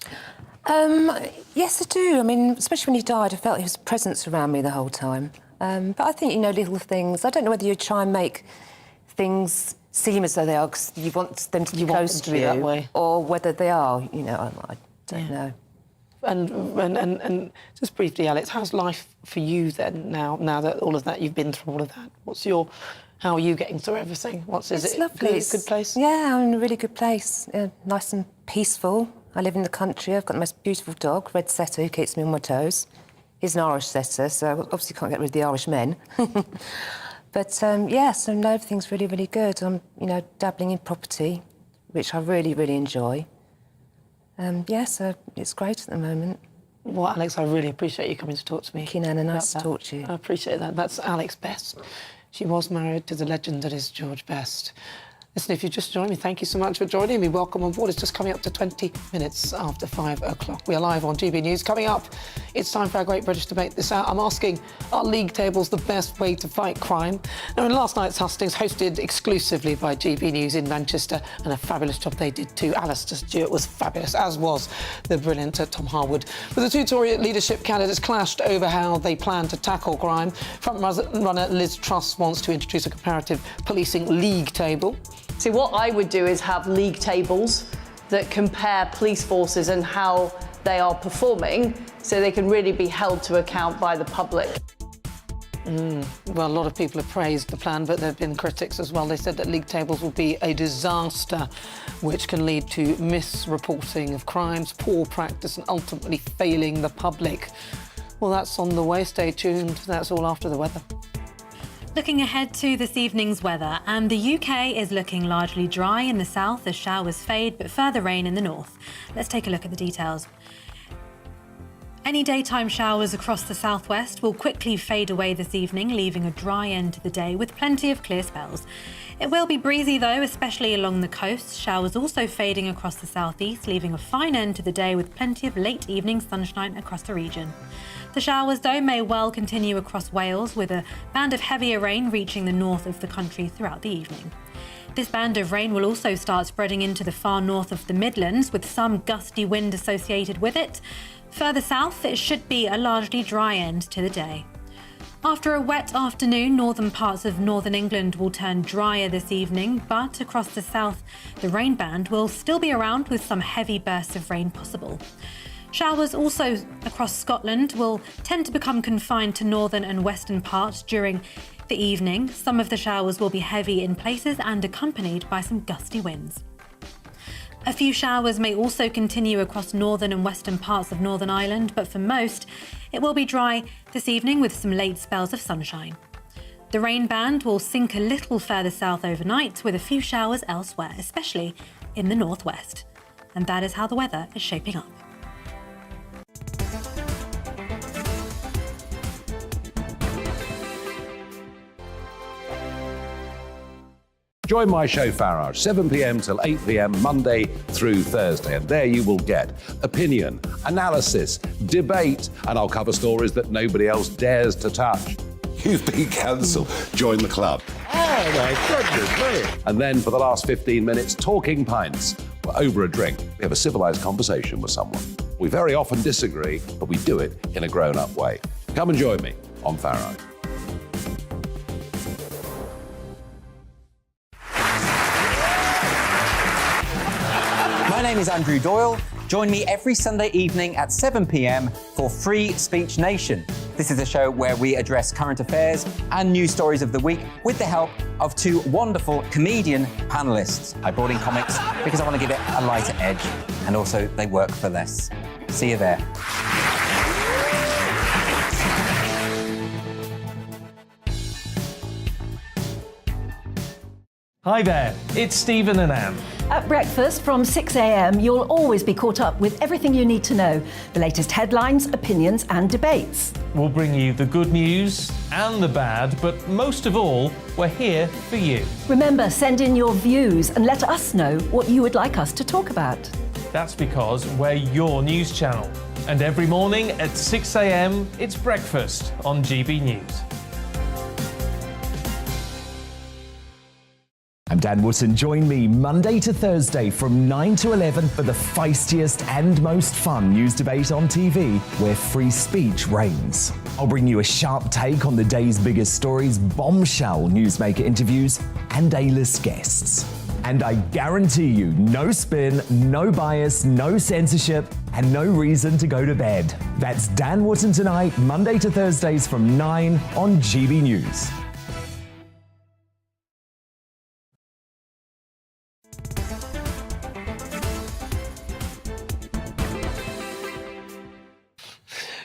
Yes, I do. I mean, especially when he died, I felt his presence around me the whole time. But I think, you know, little things. I don't know whether you try and make things seem as though they are because you want them to be close to you, that way, or whether they are. You know, I don't know. And just briefly, Alex, how's life for you then? Now that all of that, you've been through all of that. How are you getting through everything? It's lovely. It's a good place? Yeah, I'm in a really good place. Nice and peaceful. I live in the country. I've got the most beautiful dog, Red Setter, who keeps me on my toes. He's an Irish setter, so obviously can't get rid of the Irish men. But so no, everything's really, really good. I'm, you know, dabbling in property, which I really, really enjoy. So it's great at the moment. Well, Alex, I really appreciate you coming to talk to me. Thank you, Nana. Nice to talk to you. I appreciate that. That's Alex Best. She was married to the legend that is George Best. Listen, if you just joined me, thank you so much for joining me. Welcome on board. It's just coming up to 20 minutes after 5 o'clock. We are live on GB News. Coming up, it's time for our Great British Debate this hour. I'm asking, are league tables the best way to fight crime? Now, in last night's hustings, hosted exclusively by GB News in Manchester, and a fabulous job they did too. Alistair Stewart was fabulous, as was the brilliant Tom Harwood. But the two Tory leadership candidates clashed over how they plan to tackle crime. Front-runner Liz Truss wants to introduce a comparative policing league table. See, what I would do is have league tables that compare police forces and how they are performing, so they can really be held to account by the public. Well, a lot of people have praised the plan, but there have been critics as well. They said that league tables will be a disaster, which can lead to misreporting of crimes, poor practice, and ultimately failing the public. Well, that's on the way. Stay tuned. That's all after the weather. Looking ahead to this evening's weather, and the UK is looking largely dry in the south as showers fade, but further rain in the north. Let's take a look at the details. Any daytime showers across the southwest will quickly fade away this evening, leaving a dry end to the day with plenty of clear spells. It will be breezy though, especially along the coast. Showers also fading across the southeast, leaving a fine end to the day with plenty of late evening sunshine across the region. The showers, though, may well continue across Wales, with a band of heavier rain reaching the north of the country throughout the evening. This band of rain will also start spreading into the far north of the Midlands, with some gusty wind associated with it. Further south, it should be a largely dry end to the day. After a wet afternoon, northern parts of northern England will turn drier this evening, but across the south, the rain band will still be around with some heavy bursts of rain possible. Showers also across Scotland will tend to become confined to northern and western parts during the evening. Some of the showers will be heavy in places and accompanied by some gusty winds. A few showers may also continue across northern and western parts of Northern Ireland, but for most, it will be dry this evening with some late spells of sunshine. The rain band will sink a little further south overnight with a few showers elsewhere, especially in the northwest. And that is how the weather is shaping up. Join my show Farage, 7 p.m. till 8 p.m. Monday through Thursday, and there you will get opinion, analysis, debate, and I'll cover stories that nobody else dares to touch. You've been cancelled. Join the club. Oh my goodness me! And then for the last 15 minutes, talking pints. We're over a drink. We have a civilised conversation with someone. We very often disagree, but we do it in a grown-up way. Come and join me on Farage. My name is Andrew Doyle. Join me every Sunday evening at 7 p.m. for Free Speech Nation. This is a show where we address current affairs and news stories of the week with the help of two wonderful comedian panellists. I brought in comics because I want to give it a lighter edge, and also they work for less. See you there. Hi there, it's Stephen and Anne. At breakfast from 6 a.m, you'll always be caught up with everything you need to know, the latest headlines, opinions and debates. We'll bring you the good news and the bad, but most of all, we're here for you. Remember, send in your views and let us know what you would like us to talk about. That's because we're your news channel. And every morning at 6 a.m, it's breakfast on GB News. I'm Dan Wootton. Join me Monday to Thursday from 9 to 11 for the feistiest and most fun news debate on TV, where free speech reigns. I'll bring you a sharp take on the day's biggest stories, bombshell newsmaker interviews, and A-list guests. And I guarantee you, no spin, no bias, no censorship, and no reason to go to bed. That's Dan Wootton tonight, Monday to Thursdays from 9 on GB News.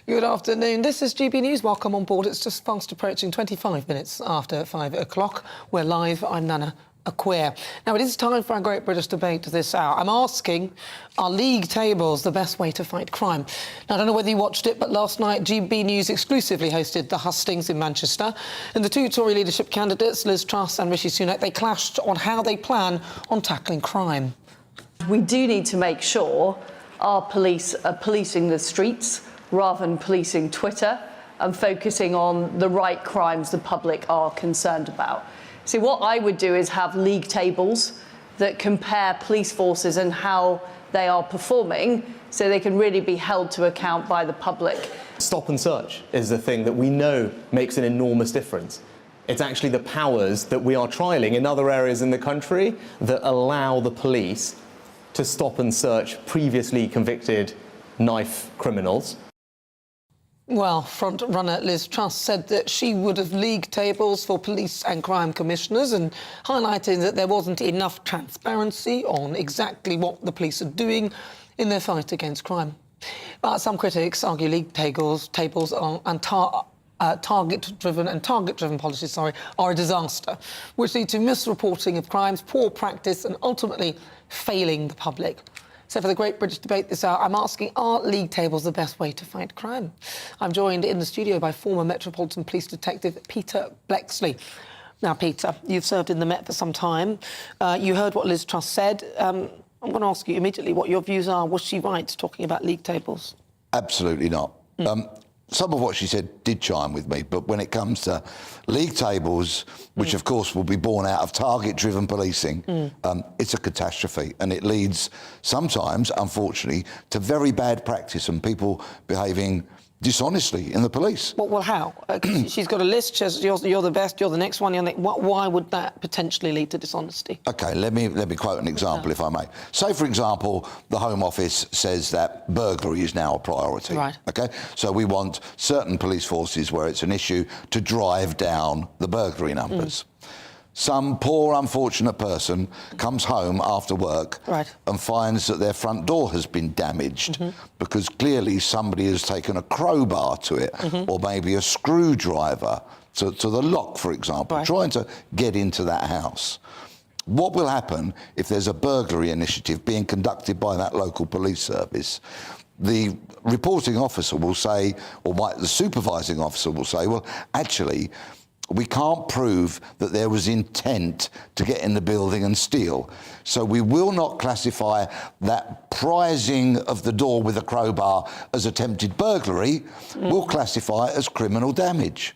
Good afternoon. This is GB News. Welcome on board. It's just fast approaching 25 minutes after 5 o'clock. We're live. I'm Nana Akua. Now, it is time for our Great British Debate this hour. I'm asking, are league tables the best way to fight crime? Now, I don't know whether you watched it, but last night GB News exclusively hosted the hustings in Manchester. And the two Tory leadership candidates, Liz Truss and Rishi Sunak, they clashed on how they plan on tackling crime. We do need to make sure our police are policing the streets rather than policing Twitter and focusing on the right crimes the public are concerned about. See, what I would do is have league tables that compare police forces and how they are performing so they can really be held to account by the public. Stop and search is the thing that we know makes an enormous difference. It's actually the powers that we are trialling in other areas in the country that allow the police to stop and search previously convicted knife criminals. Well, front-runner Liz Truss said that she would have league tables for police and crime commissioners, and highlighting that there wasn't enough transparency on exactly what the police are doing in their fight against crime. But some critics argue league tables and target-driven policies, are a disaster, which lead to misreporting of crimes, poor practice, and ultimately failing the public. So for the Great British Debate this hour, I'm asking, are league tables the best way to fight crime? I'm joined in the studio by former Metropolitan Police Detective Peter Bleksley. Now, Peter, you've served in the Met for some time. You heard what Liz Truss said. I'm going to ask you immediately what your views are. Was she right talking about league tables? Absolutely not. Some of what she said did chime with me, but when it comes to league tables, which of course will be born out of target-driven policing, it's a catastrophe, and it leads sometimes, unfortunately, to very bad practice and people behaving dishonestly in the police. Well, how? She's got a list. She says, you're the best, you're the next one. Why would that potentially lead to dishonesty? OK, let me quote an example, if I may. Say, for example, the Home Office says that burglary is now a priority. Right. OK, so we want certain police forces where it's an issue to drive down the burglary numbers. Some poor, unfortunate person comes home after work and finds that their front door has been damaged because clearly somebody has taken a crowbar to it or maybe a screwdriver to the lock, for example, trying to get into that house. What will happen if there's a burglary initiative being conducted by that local police service? The reporting officer will say, or the supervising officer will say, well, actually, we can't prove that there was intent to get in the building and steal. So we will not classify that prising of the door with a crowbar as attempted burglary. We'll classify it as criminal damage.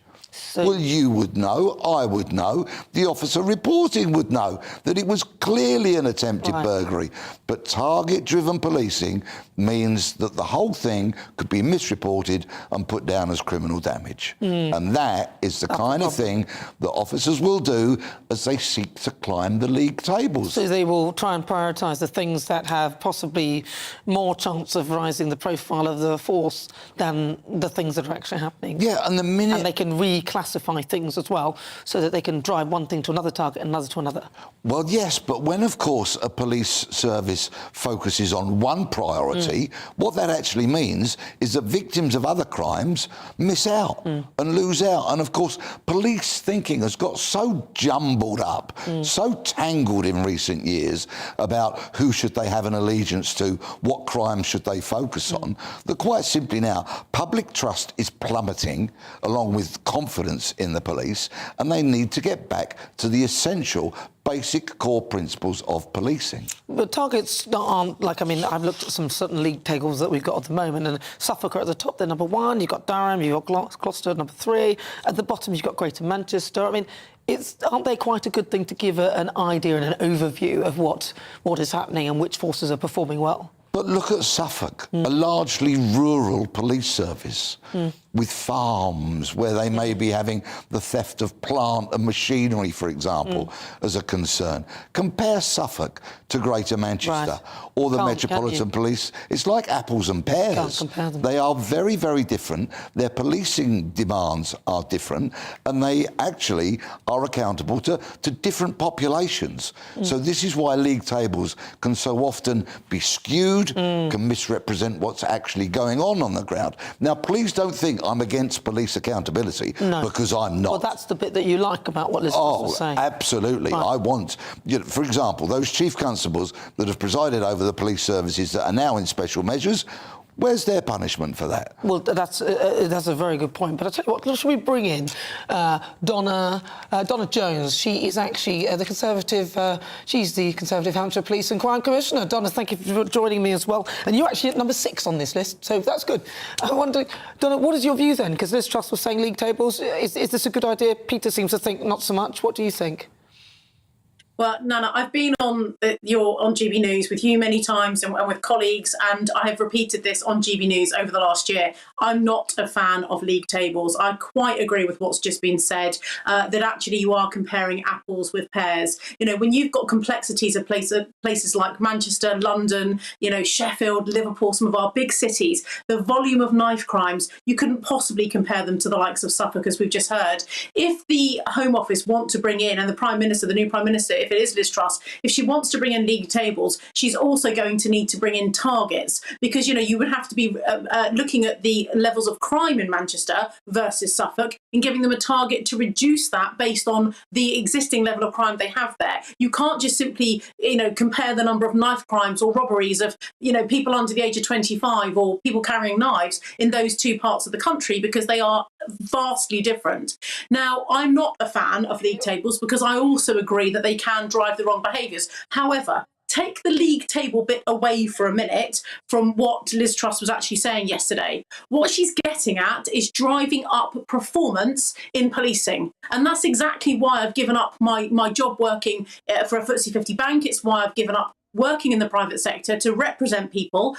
Well, you would know, I would know, the officer reporting would know that it was clearly an attempted burglary. But target-driven policing means that the whole thing could be misreported and put down as criminal damage. And that is the kind of thing that officers will do as they seek to climb the league tables. So they will try and prioritise the things that have possibly more chance of rising the profile of the force than the things that are actually happening. Yeah, and the minute... And they can reclassify things as well, so that they can drive one thing to another target and another to another. Well, yes, but when, of course, a police service focuses on one priority, what that actually means is that victims of other crimes miss out and lose out. And, of course, police thinking has got so jumbled up, so tangled in recent years about who should they have an allegiance to, what crimes should they focus on, that quite simply now public trust is plummeting along with confidence in the police, and they need to get back to the essential basic core principles of policing. The targets aren't like, I mean, I've looked at some certain league tables that we've got at the moment, and Suffolk are at the top, they're number 1, you've got Durham, you've got Gloucester, number 3, at the bottom you've got Greater Manchester. I mean, aren't they quite a good thing to give an idea and an overview of what is happening and which forces are performing well? But look at Suffolk, a largely rural police service with farms where they may be having the theft of plant and machinery, for example, as a concern. Compare Suffolk to Greater Manchester or the Metropolitan Police. It's like apples and pears. Can't compare them. They are very, very different. Their policing demands are different, and they actually are accountable to different populations. So this is why league tables can so often be skewed, can misrepresent what's actually going on the ground. Now, please don't think I'm against police accountability, because I'm not. Well, that's the bit that you like about what Liz was saying. Absolutely. I want, for example, those chief constables that have presided over the police services that are now in special measures, where's their punishment for that? Well, that's a very good point. But I tell you what, should we bring in Donna Jones? She is actually the Conservative. She's the Conservative Hampshire Police and Crime Commissioner. Donna, thank you for joining me as well. And you're actually at number 6 on this list, so that's good. I wonder, Donna, what is your view then? Because Liz Truss was saying league tables. Is this a good idea? Peter seems to think not so much. What do you think? Well, Nana, I've been on GB News with you many times and with colleagues, and I have repeated this on GB News over the last year. I'm not a fan of league tables. I quite agree with what's just been said, that actually you are comparing apples with pears. You know, when you've got complexities of places like Manchester, London, you know, Sheffield, Liverpool, some of our big cities, the volume of knife crimes, you couldn't possibly compare them to the likes of Suffolk, as we've just heard. If the Home Office want to bring in, and the Prime Minister, the new Prime Minister, if it is Liz Truss, if she wants to bring in league tables, she's also going to need to bring in targets, because, you know, you would have to be looking at the levels of crime in Manchester versus Suffolk and giving them a target to reduce that based on the existing level of crime they have there. You can't just simply, you know, compare the number of knife crimes or robberies of, you know, people under the age of 25 or people carrying knives in those two parts of the country, because they are vastly different. Now, I'm not a fan of league tables because I also agree that they can drive the wrong behaviours. However, take the league table bit away for a minute from what Liz Truss was actually saying yesterday. What she's getting at is driving up performance in policing. And that's exactly why I've given up my job working for a FTSE 50 bank. It's why I've given up working in the private sector to represent people.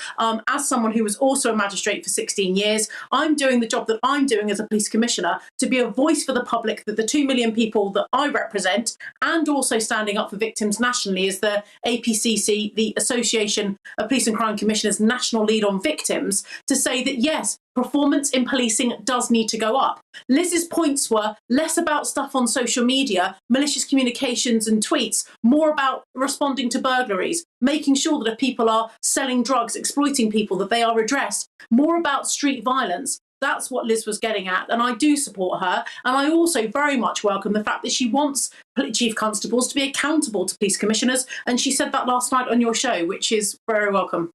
As someone who was also a magistrate for 16 years, I'm doing the job that I'm doing as a police commissioner, to be a voice for the public, that the 2 million people that I represent, and also standing up for victims nationally as the APCC, the Association of Police and Crime Commissioners, national lead on victims, to say that, yes, performance in policing does need to go up. Liz's points were less about stuff on social media, malicious communications and tweets, more about responding to burglaries, making sure that if people are selling drugs, exploiting people, that they are addressed, more about street violence. That's what Liz was getting at, and I do support her. And I also very much welcome the fact that she wants chief constables to be accountable to police commissioners, and she said that last night on your show, which is very welcome.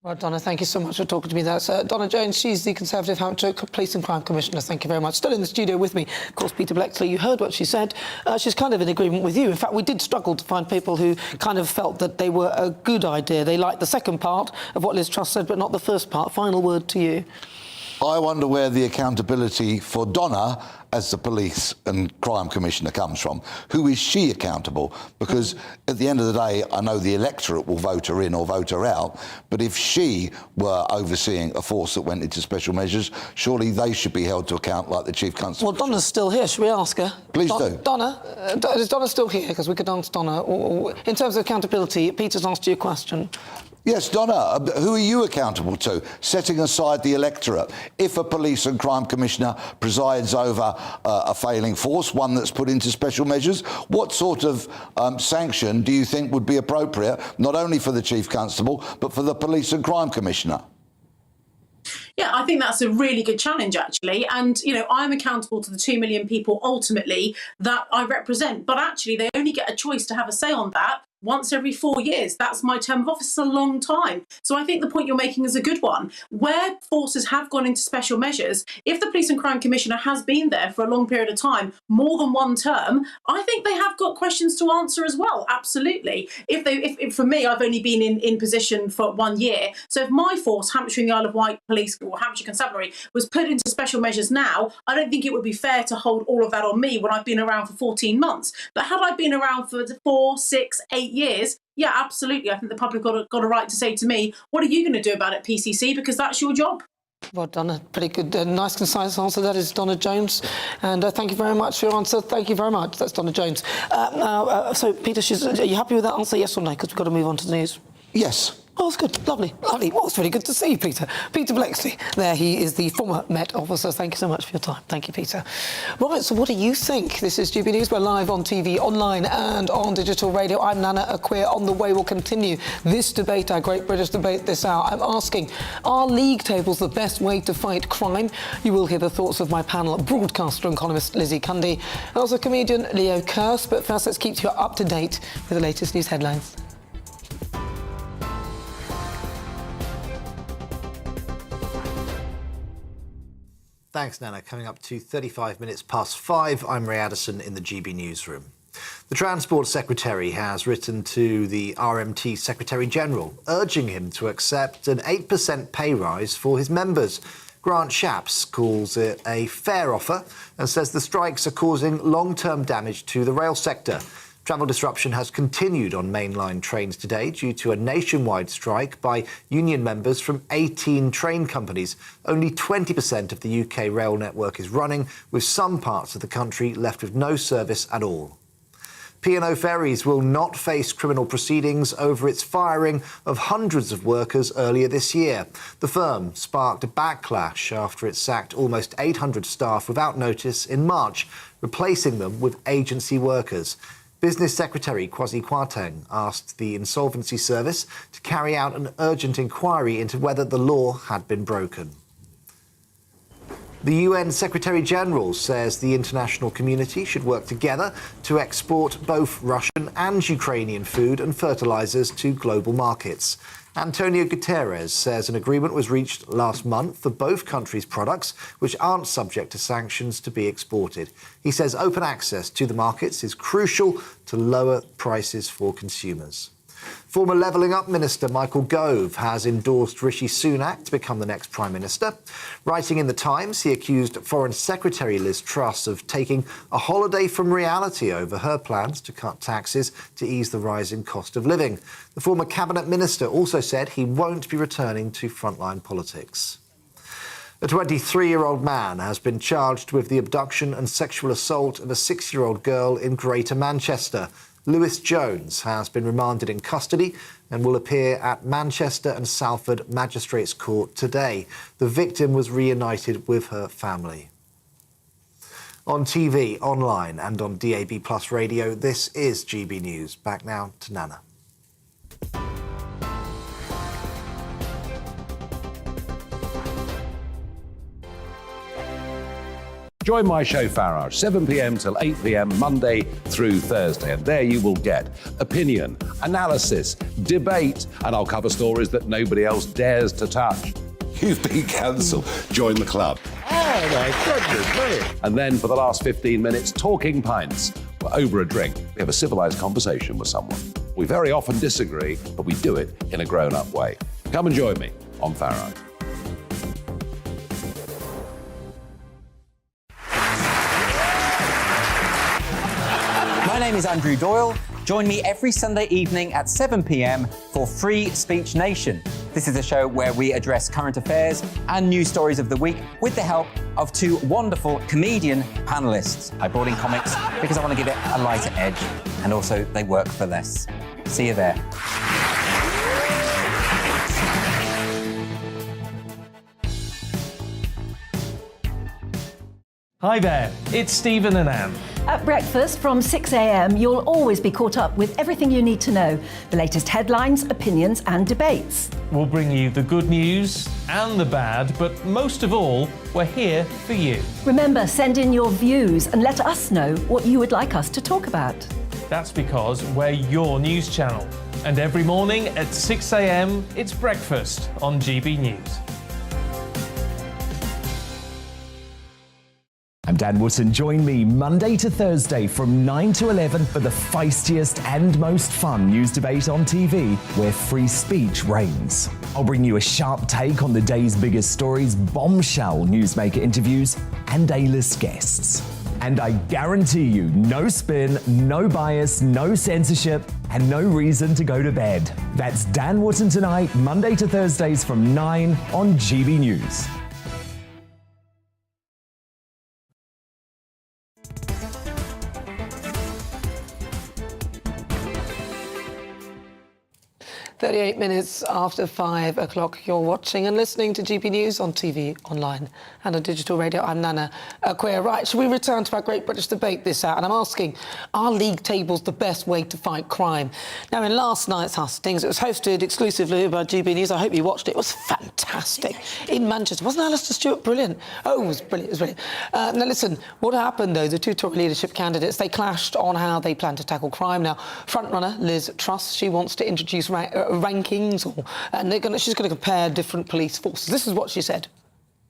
Well, Donna, thank you so much for talking to me. That's Donna Jones. She's the Conservative Hampshire Police and Crime Commissioner. Thank you very much. Still in the studio with me, of course, Peter Bleksley. You heard what she said. She's kind of in agreement with you. In fact, we did struggle to find people who kind of felt that they were a good idea. They liked the second part of what Liz Truss said, but not the first part. Final word to you. I wonder where the accountability for Donna as the Police and Crime Commissioner comes from. Who is she accountable? Because at the end of the day, I know the electorate will vote her in or vote her out, but if she were overseeing a force that went into special measures, surely they should be held to account like the Chief Constable. Well, Donna's still here. Should we ask her? Please do. Donna, is Donna still here? Because we could ask Donna. In terms of accountability, Peter's asked you a question. Yes, Donna, who are you accountable to, setting aside the electorate? If a Police and Crime Commissioner presides over a failing force, one that's put into special measures, what sort of sanction do you think would be appropriate, not only for the Chief Constable, but for the Police and Crime Commissioner? Yeah, I think that's a really good challenge, actually. And, you know, I'm accountable to the 2 million people ultimately that I represent. But actually, they only get a choice to have a say on that once every 4 years. That's my term of office. It's a long time. So I think the point you're making is a good one. Where forces have gone into special measures, if the Police and Crime Commissioner has been there for a long period of time, more than one term, I think they have got questions to answer as well. Absolutely. If for me, I've only been in position for 1 year. So if my force, Hampshire and the Isle of Wight Police or Hampshire Constabulary, was put into special measures now, I don't think it would be fair to hold all of that on me when I've been around for 14 months. But had I been around for 4, 6, 8 years, yeah, absolutely. I think the public got a right to say to me, what are you going to do about it, PCC? Because that's your job. Well done, a pretty good, nice, concise answer. That is Donna Jones. And thank you very much for your answer. Thank you very much. That's Donna Jones. So, Peter, are you happy with that answer, yes or no? Because we've got to move on to the news. Yes. Oh, that's good. Lovely. Lovely. Well, it's really good to see you, Peter. Peter Bleksley. There, he is the former Met officer. Thank you so much for your time. Thank you, Peter. Right, so what do you think? This is GB News. We're live on TV, online and on digital radio. I'm Nana Akua. On the way, we'll continue this debate, our Great British debate this hour. I'm asking, are league tables the best way to fight crime? You will hear the thoughts of my panel, broadcaster and columnist Lizzie Cundy, and also comedian Leo Kearse. But first, let's keep you up to date with the latest news headlines. Thanks, Nana. Coming up to 35 minutes past 5, I'm Ray Addison in the GB Newsroom. The Transport Secretary has written to the RMT Secretary-General, urging him to accept an 8% pay rise for his members. Grant Shapps calls it a fair offer and says the strikes are causing long-term damage to the rail sector. Travel disruption has continued on mainline trains today due to a nationwide strike by union members from 18 train companies. Only 20% of the UK rail network is running, with some parts of the country left with no service at all. P&O Ferries will not face criminal proceedings over its firing of hundreds of workers earlier this year. The firm sparked a backlash after it sacked almost 800 staff without notice in March, replacing them with agency workers. Business Secretary Kwasi Kwarteng asked the Insolvency Service to carry out an urgent inquiry into whether the law had been broken. The UN Secretary-General says the international community should work together to export both Russian and Ukrainian food and fertilizers to global markets. Antonio Guterres says an agreement was reached last month for both countries' products, which aren't subject to sanctions, to be exported. He says open access to the markets is crucial to lower prices for consumers. Former Levelling Up Minister Michael Gove has endorsed Rishi Sunak to become the next Prime Minister. Writing in The Times, he accused Foreign Secretary Liz Truss of taking a holiday from reality over her plans to cut taxes to ease the rising cost of living. The former Cabinet Minister also said he won't be returning to frontline politics. A 23-year-old man has been charged with the abduction and sexual assault of a 6-year-old girl in Greater Manchester. Lewis Jones has been remanded in custody and will appear at Manchester and Salford Magistrates Court today. The victim was reunited with her family. On TV, online and on DAB+ radio, this is GB News. Back now to Nana. Join my show Farage, 7 p.m. till 8 p.m. Monday through Thursday. And there you will get opinion, analysis, debate, and I'll cover stories that nobody else dares to touch. You've been cancelled. Join the club. Oh my goodness me. And then for the last 15 minutes, talking pints. We're over a drink. We have a civilised conversation with someone. We very often disagree, but we do it in a grown-up way. Come and join me on Farage. My name is Andrew Doyle. Join me every Sunday evening at 7 p.m. for Free Speech Nation. This is a show where we address current affairs and news stories of the week with the help of two wonderful comedian panellists. I brought in comics because I want to give it a lighter edge, and also they work for less. See you there. Hi there, it's Stephen and Anne. At breakfast from 6 a.m, you'll always be caught up with everything you need to know, the latest headlines, opinions and debates. We'll bring you the good news and the bad, but most of all, we're here for you. Remember, send in your views and let us know what you would like us to talk about. That's because we're your news channel. And every morning at 6 a.m, it's breakfast on GB News. I'm Dan Wootton. Join me Monday to Thursday from 9 to 11 for the feistiest and most fun news debate on TV, where free speech reigns. I'll bring you a sharp take on the day's biggest stories, bombshell newsmaker interviews, and A-list guests. And I guarantee you, no spin, no bias, no censorship, and no reason to go to bed. That's Dan Wootton tonight, Monday to Thursdays from 9 on GB News. Minutes after 5 o'clock, you're watching and listening to GB News on TV, online and on digital radio. I'm Nana Akua. Right, shall we return to our Great British Debate this hour? And I'm asking, are league tables the best way to fight crime? Now, in last night's hustings, it was hosted exclusively by GB News. I hope you watched it. It was fantastic. In Manchester. Wasn't Alistair Stewart brilliant? Oh, it was brilliant. It was brilliant. Now, listen, what happened, though, the two Tory leadership candidates, they clashed on how they plan to tackle crime. Now, frontrunner Liz Truss, she wants to introduce rankings, and she's going to compare different police forces. This is what she said.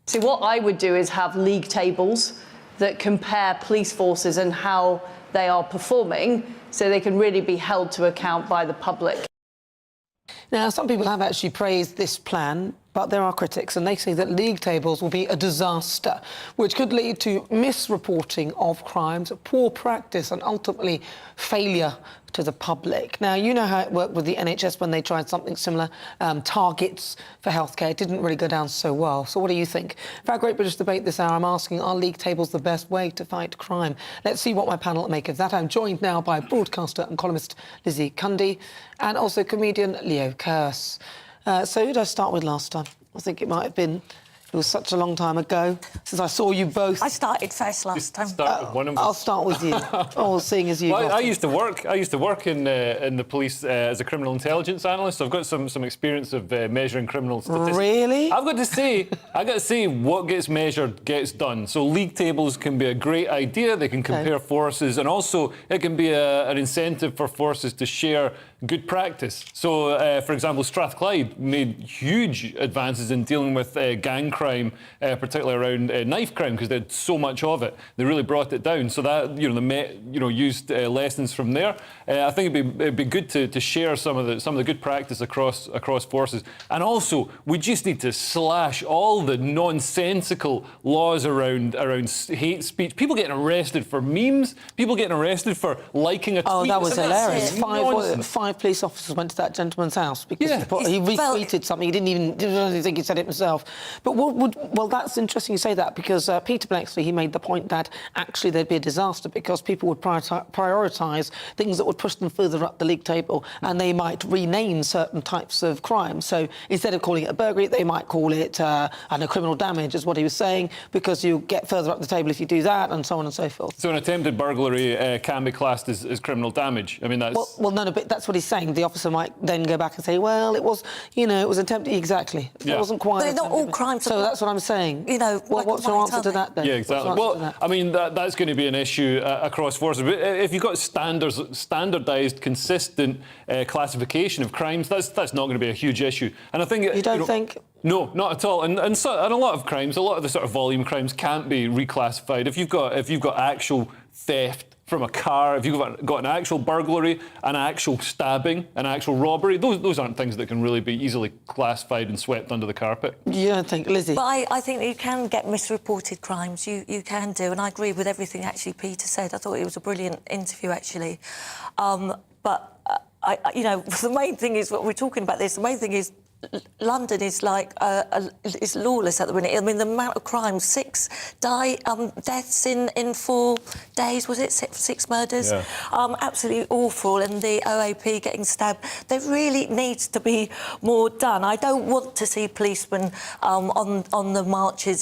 See, what I would do is have league tables that compare police forces and how they are performing, so they can really be held to account by the public. Now, some people have actually praised this plan, but there are critics, and they say that league tables will be a disaster, which could lead to misreporting of crimes, poor practice, and ultimately failure to the public. Now, you know how it worked with the NHS when they tried something similar, targets for healthcare. It didn't really go down so well. So what do you think? For our Great British Debate this hour, I'm asking, are league tables the best way to fight crime? Let's see what my panel make of that. I'm joined now by broadcaster and columnist Lizzie Cundy and also comedian Leo Curse. So who did I start with last time? I think it might have been... It was such a long time ago since I saw you both. I started first last time. Start with one of us. I'll start with you. Oh, seeing as you. Well, I used to work in the police as a criminal intelligence analyst. So I've got some experience of measuring criminal statistics. Really? I got to say, what gets measured gets done. So league tables can be a great idea. They can compare forces, and also it can be an incentive for forces to share good practice. So, for example, Strathclyde made huge advances in dealing with gang crime, particularly around knife crime, because they had so much of it. They really brought it down. So that the Met used lessons from there. I think it'd be good to share some of the good practice across forces. And also, we just need to slash all the nonsensical laws around hate speech. People getting arrested for memes. People getting arrested for liking a tweet. Oh, that was hilarious. 5 police officers went to that gentleman's house because Yeah. he retweeted something. He didn't even think he said it himself. But well, that's interesting you say that, because Peter Bleksley, he made the point that actually there'd be a disaster because people would prioritise things that would push them further up the league table, and they might rename certain types of crime. So instead of calling it a burglary, they might call it criminal damage, is what he was saying, because you get further up the table if you do that, and so on and so forth. So an attempted burglary can be classed as criminal damage. I mean, that's... Well, no, but that's what he's saying. The officer might then go back and say, well, it was, it was attempted. Exactly. Yeah. It wasn't quite... But not all crimes... So that's what I'm saying. What's your answer to that, then? Yeah, exactly. Well, I mean, that's going to be an issue across forces. But if you've got standardised, consistent classification of crimes, that's not going to be a huge issue. And I think... You don't think... No, not at all. And a lot of crimes, a lot of the sort of volume crimes can't be reclassified. If you've got actual theft from a car, if you've got an actual burglary, an actual stabbing, an actual robbery, those aren't things that can really be easily classified and swept under the carpet. You don't think, Lizzie? But I think you can get misreported crimes. You can do, and I agree with everything actually Peter said. I thought it was a brilliant interview actually. But the main thing is what we're talking about. The main thing is London is is lawless at the minute. I mean, the amount of crimes, 6 deaths in 4 days, was it? 6 murders? Yeah. Absolutely awful. And the OAP getting stabbed. There really needs to be more done. I don't want to see policemen on the marches,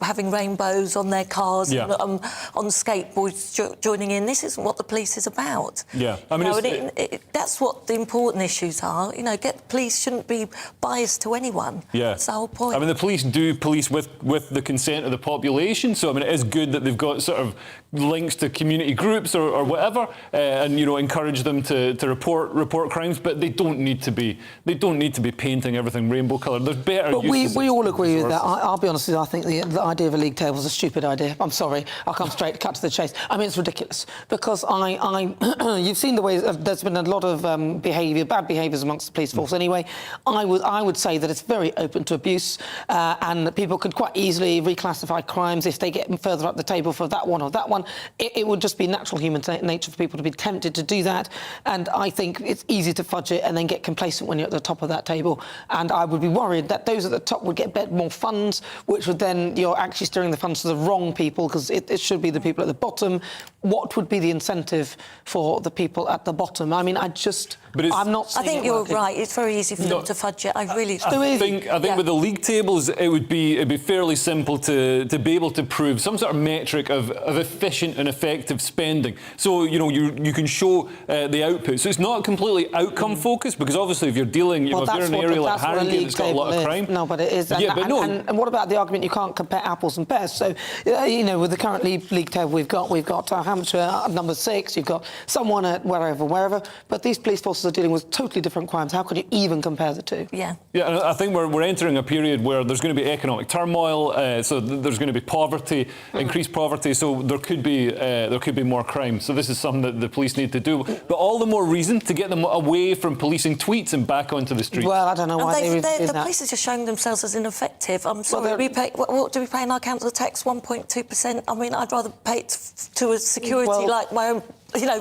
having rainbows on their cars, yeah. and, on skateboards joining in. This isn't what the police is about. Yeah, I mean, that's what the important issues are. The police shouldn't be biased to anyone. Yeah. That's the whole point. I mean, the police do police with the consent of the population, so I mean, it is good that they've got sort of links to community groups or whatever, and encourage them to report crimes, but they don't need to be painting everything rainbow coloured. There's better. But we all agree with that. I'll be honest with you. I think the idea of a league table is a stupid idea. I'm sorry. I'll come straight, cut to the chase. I mean, it's ridiculous because you've seen the way there's been a lot of bad behaviours amongst the police force. Anyway, I would say that it's very open to abuse, and that people could quite easily reclassify crimes if they get further up the table for that one or that one. It would just be natural human nature for people to be tempted to do that, and I think it's easy to fudge it and then get complacent when you're at the top of that table. And I would be worried that those at the top would get more funds, which would then you're actually steering the funds to the wrong people, because it should be the people at the bottom. What would be the incentive for the people at the bottom? I mean, I'm not saying I think you're right. It's very easy for them to fudge it. I really do. I think with the league tables, it'd be fairly simple to be able to prove some sort of metric of efficient and effective spending. So you can show the output. So it's not completely outcome focused, because obviously if you're dealing, if you're in an area like Harringay that's got a lot of crime. No, but it is. And what about the argument you can't compare apples and pears? So with the current league table we've got Hampshire at number 6. You've got someone at wherever. But these police forces are dealing with totally different crimes. How could you even compare the two? Yeah. Yeah, and I think we're entering a period where there's going to be economic turmoil. So there's going to be poverty, increased poverty. So there could be more crime. So this is something that the police need to do. But all the more reason to get them away from policing tweets and back onto the streets. Well, I don't know why they're doing the that. police are just showing themselves as ineffective. I'm sorry. What do we pay in our council tax? 1.2%. I mean, I'd rather pay it to a security like my own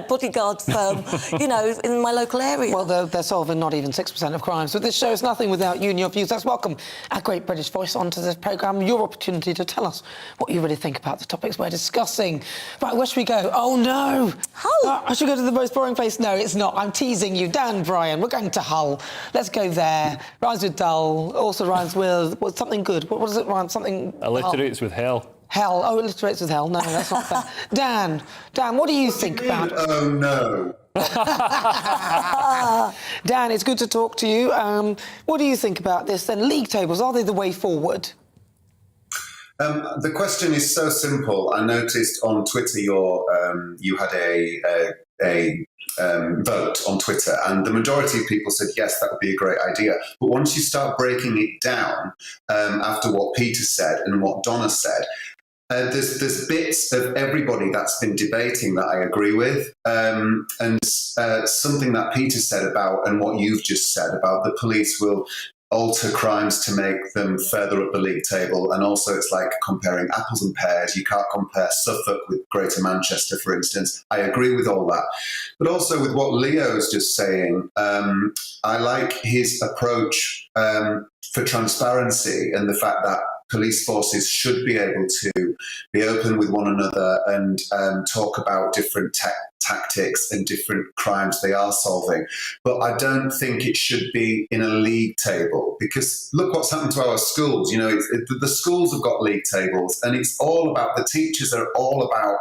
bodyguard firm, in my local area. Well, they're solving not even 6% of crimes. But this show is nothing without you and your views. Let's welcome our great British voice onto this programme. Your opportunity to tell us what you really think about the topics we're discussing. Right, where should we go? Oh, no. Hull. I should go to the most boring place. No, it's not. I'm teasing you. Dan, Brian, we're going to Hull. Let's go there. Rhymes with dull. Also rhymes with something good. What does it rhyme? Something... Alliterates with hell. Hell. Oh, alliterates with hell. No, that's not fair. Dan, what do you think about... Oh, no. Dan, it's good to talk to you. What do you think about this then? League tables, are they the way forward? The question is so simple. I noticed on Twitter you had a vote on Twitter, and the majority of people said yes, that would be a great idea. But once you start breaking it down, after what Peter said and what Donna said, there's bits of everybody that's been debating that I agree with, and something that Peter said about, and what you've just said about, the police will alter crimes to make them further up the league table. And also it's like comparing apples and pears. You can't compare Suffolk with Greater Manchester, for instance. I agree with all that. But also with what Leo's just saying, I like his approach for transparency and the fact that police forces should be able to be open with one another and talk about different tactics and different crimes they are solving. But I don't think it should be in a league table, because look what's happened to our schools. You know, the schools have got league tables, and it's all about, the teachers are all about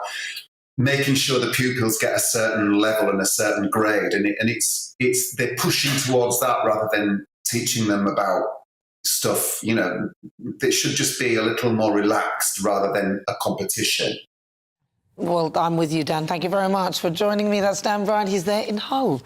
making sure the pupils get a certain level and a certain grade, and it's they're pushing towards that rather than teaching them about stuff. You know, it should just be a little more relaxed rather than a competition. Well, I'm with you, Dan. Thank you very much for joining me. That's Dan Bryan. He's there in Hull.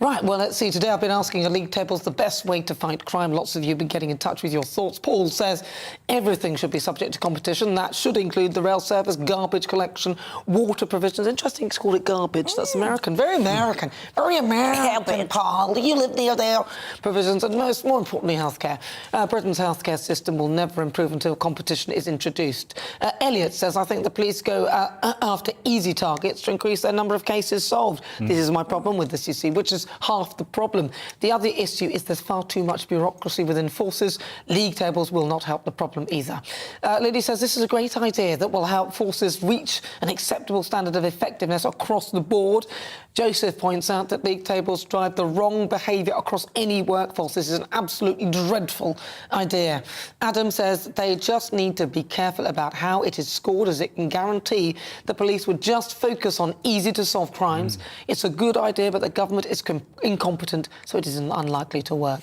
Right, well, let's see. Today I've been asking, are league tables the best way to fight crime? Lots of you have been getting in touch with your thoughts. Paul says everything should be subject to competition. That should include the rail service, garbage collection, water provisions. Interesting to call it garbage. That's American. Very American. Very American, Paul. You live near there. Provisions and more importantly, healthcare. Britain's healthcare system will never improve until competition is introduced. Elliot says, I think the police go after easy targets to increase their number of cases solved. This is my problem with this, you see, which is half the problem. The other issue is there's far too much bureaucracy within forces. League tables will not help the problem either. Lily says this is a great idea that will help forces reach an acceptable standard of effectiveness across the board. Joseph points out that league tables drive the wrong behaviour across any workforce. This is an absolutely dreadful idea. Adam says they just need to be careful about how it is scored, as it can guarantee the police would just focus on easy-to-solve crimes. It's a good idea, but the government is incompetent, so it is unlikely to work.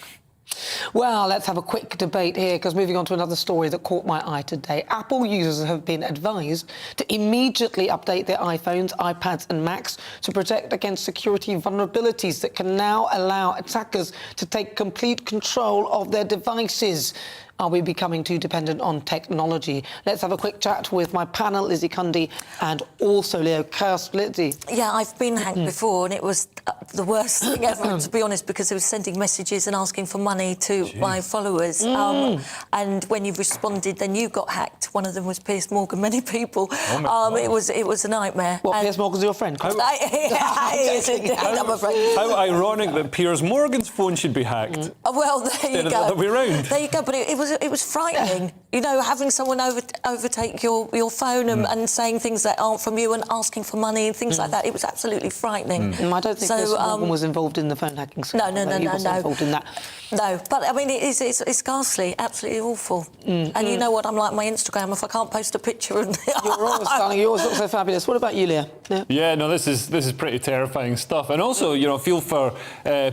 Well, let's have a quick debate here, because moving on to another story that caught my eye today. Apple users have been advised to immediately update their iPhones, iPads and Macs to protect against security vulnerabilities that can now allow attackers to take complete control of their devices. Are we becoming too dependent on technology? Let's have a quick chat with my panel, Lizzie Cundy and also Leo Kirst. Lizzie. Yeah, I've been hacked before, and it was the worst thing ever, to be honest, because it was sending messages and asking for money to my followers. And when you responded, then you got hacked. One of them was Piers Morgan. Many people. It was a nightmare. What, Piers Morgan's your friend? He is indeed. I'm afraid. How ironic that Piers Morgan's phone should be hacked. Well, there you go. The other way around. There you go. But it was frightening. You know, having someone overtake your phone and saying things that aren't from you and asking for money and things like that. It was absolutely frightening. I don't think Piers Morgan was involved in the phone hacking scheme. No. He wasn't involved in that. No, but I mean, it's ghastly, absolutely awful. And you know what I'm like on my Instagram, if I can't post a picture. And You're always stunning. You always look so fabulous. What about you, Leah? Yeah, no, this is pretty terrifying stuff. And also, you know, feel for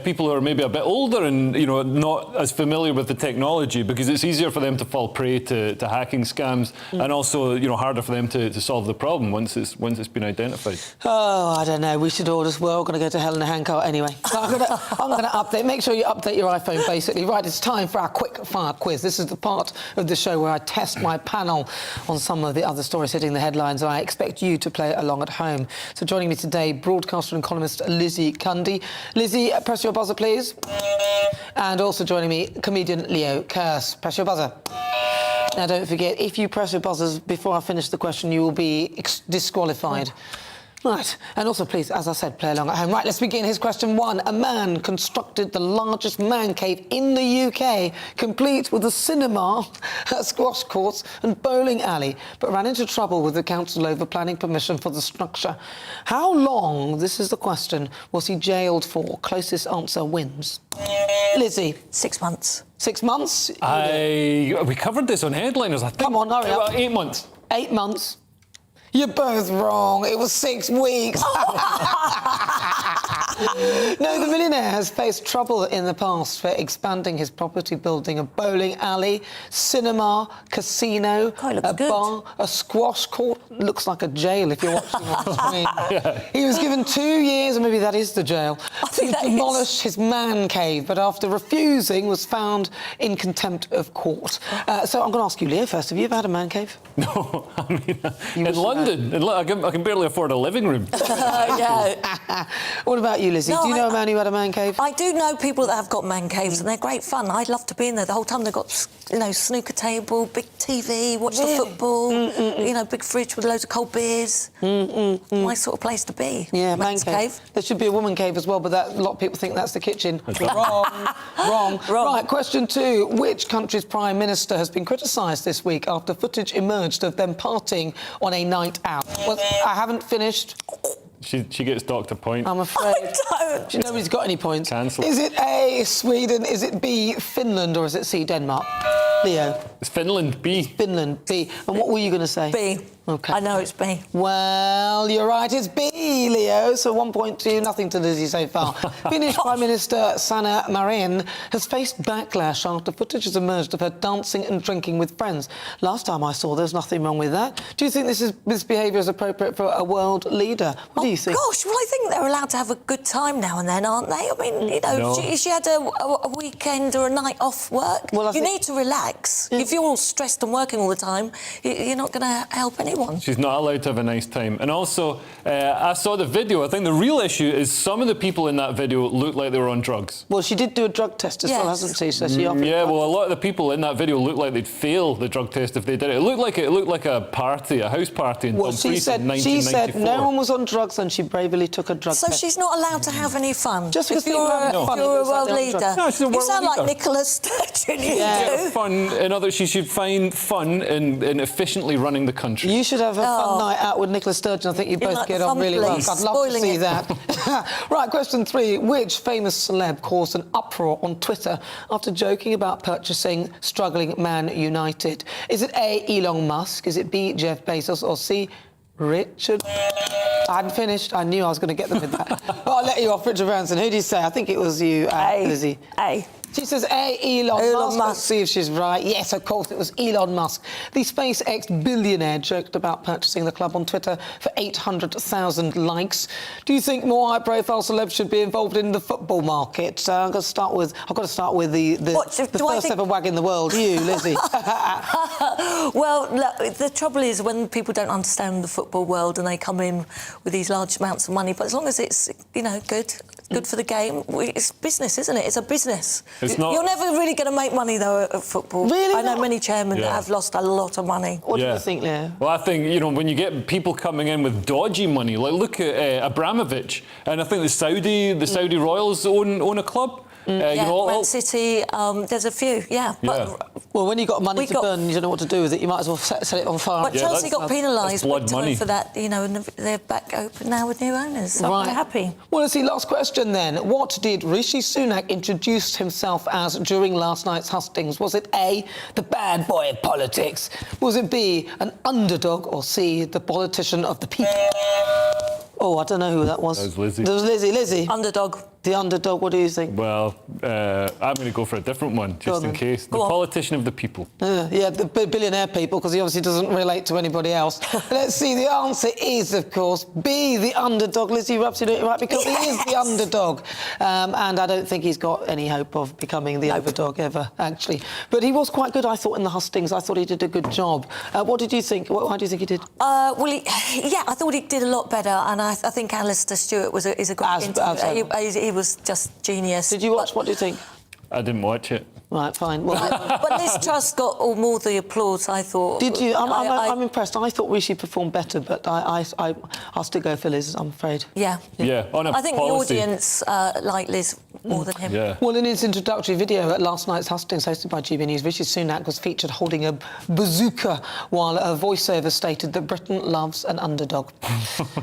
people who are maybe a bit older and, you know, not as familiar with the technology, because it's easier for them to fall prey to hacking scams, and also, you know, harder for them to solve the problem once it's been identified. Oh, I don't know. We're all going to go to hell in a handcart anyway. So I'm going to update. Make sure you update your iPhone, basically. Right, it's time for our quick fire quiz. This is the part of the show where I test my panel on some of the other stories hitting the headlines, and I expect you to play along at home. So joining me today, broadcaster and columnist Lizzie Cundy. Lizzie, press your buzzer, please. And also joining me, comedian Leo Kirst. Press your buzzer. Now, don't forget, if you press your buzzers before I finish the question, you will be disqualified. Right, and also, please, as I said, play along at home. Right, let's begin. Here's question one. A man constructed the largest man cave in the UK, complete with a cinema, squash courts and bowling alley, but ran into trouble with the council over planning permission for the structure. How long, this is the question, was he jailed for? Closest answer wins. Lizzie. 6 months. 6 months? We covered this on Headliners, I think. Come on, hurry up. 8 months. 8 months. You're both wrong. It was 6 weeks. No, the millionaire has faced trouble in the past for expanding his property, building a bowling alley, cinema, casino, a bar, a squash court. Looks like a jail if you're watching on the screen. Yeah. He was given 2 years, or maybe that is the jail, to demolish his man cave, but after refusing was found in contempt of court. So I'm going to ask you, Leo, first. Have you ever had a man cave? No, I mean, in London, I can barely afford a living room. Yeah. What about you, you, Lizzie? No, do you know a man who had a man cave? I do know people that have got man caves, and they're great fun. I'd love to be in there the whole time. They've got, snooker table, big TV, watch the football, big fridge with loads of cold beers. My sort of place to be. Yeah, man's cave. There should be a woman cave as well, but a lot of people think that's the kitchen. Wrong. Right, question 2. Which country's Prime Minister has been criticised this week after footage emerged of them partying on a night out? Well, I haven't finished. She gets docked a point. I'm afraid. Nobody's got any points. Cancel. Is it A, Sweden, is it B, Finland, or is it C, Denmark? Leo? It's Finland, B. Finland, B. And what were you going to say? B. OK. I know it's B. Well, you're right, it's B, Leo. So 1.2, nothing to Lizzie so far. Finnish Prime Minister Sanna Marin has faced backlash after footage has emerged of her dancing and drinking with friends. Last time I saw, there's nothing wrong with that. Do you think this behaviour is appropriate for a world leader? What do you think? Gosh, well, I think they're allowed to have a good time now and then, aren't they? I mean, No. she had a weekend or a night off work. Well, you need to relax. If you're all stressed and working all the time, you're not going to help anyone. She's not allowed to have a nice time. And also, I saw the video. I think the real issue is some of the people in that video looked like they were on drugs. Well, she did do a drug test as well, hasn't she? So she Yeah, well, a lot of the people in that video looked like they'd fail the drug test if they did it. It looked like a party, a house party in Dumfries in 1994. She said no one was on drugs and she bravely took a drug So test. she's not allowed to have any fun? Just if because you're people have fun, a it looks like world they're on leader. drugs. No, she's a You world sound leader. like Nicola Sturgeon. Yeah. Fun. In other, she should find fun in efficiently running the country. You should have a fun night out with Nicola Sturgeon. I think you both like get the on fun really well. police, I'd love to spoiling see it. that. Right, question 3. Which famous celeb caused an uproar on Twitter after joking about purchasing struggling Man United? Is it A, Elon Musk? Is it B, Jeff Bezos? Or C, Richard? I hadn't finished. I knew I was going to get them with that. But I'll let you off, Richard Branson. Who do you say? I think it was you, Lizzie. A. She says A, Elon Musk. Let's see if she's right. Yes, of course, it was Elon Musk. The SpaceX billionaire joked about purchasing the club on Twitter for 800,000 likes. Do you think more high-profile celebs should be involved in the football market? I've got to start with the first ever wag in the world. You, Lizzie. Well, look, the trouble is when people don't understand the football world and they come in with these large amounts of money, but as long as it's, good for the game, it's business, isn't it? It's a business. It's not... You're never really going to make money, though, at football. Really I know not? many chairmen that have lost a lot of money. What do you think, Leo? Well, I think, when you get people coming in with dodgy money, like look at Abramovich, and I think the Saudi royals own a club. Man City, there's a few, Well, when you've got money to burn and you don't know what to do with it, you might as well set it on fire. But Chelsea got penalised money for that, and they're back open now with new owners. So I'm happy. Well, let's see, last question then. What did Rishi Sunak introduce himself as during last night's hustings? Was it A, the bad boy of politics? Was it B, an underdog? Or C, the politician of the people? Oh, I don't know who that was. That was Lizzie. That was Lizzie. Lizzie? Underdog. The underdog, what do you think? Well, I'm going to go for a different one, just in case. The politician of the people. The billionaire people, because he obviously doesn't relate to anybody else. Let's see, the answer is, of course, B, the underdog. Lizzie, you're absolutely right, because he is the underdog. And I don't think he's got any hope of becoming the overdog ever, actually. But he was quite good, I thought, in the hustings. I thought he did a good job. What did you think? Why do you think he did? I thought he did a lot better, and I think Alistair Stewart is a great interview. He was just genius. Did you watch? What do you think? I didn't watch it. Right, fine. Well, but Liz Truss got more the applause, I thought. Did you? I'm impressed. I thought Rishi performed better, but I'll still go for Liz, I'm afraid. Yeah. On a I think policy. the audience like Liz more than him. Yeah. Well, in his introductory video at last night's hustings hosted by GBNews, Rishi Sunak was featured holding a bazooka while a voiceover stated that Britain loves an underdog.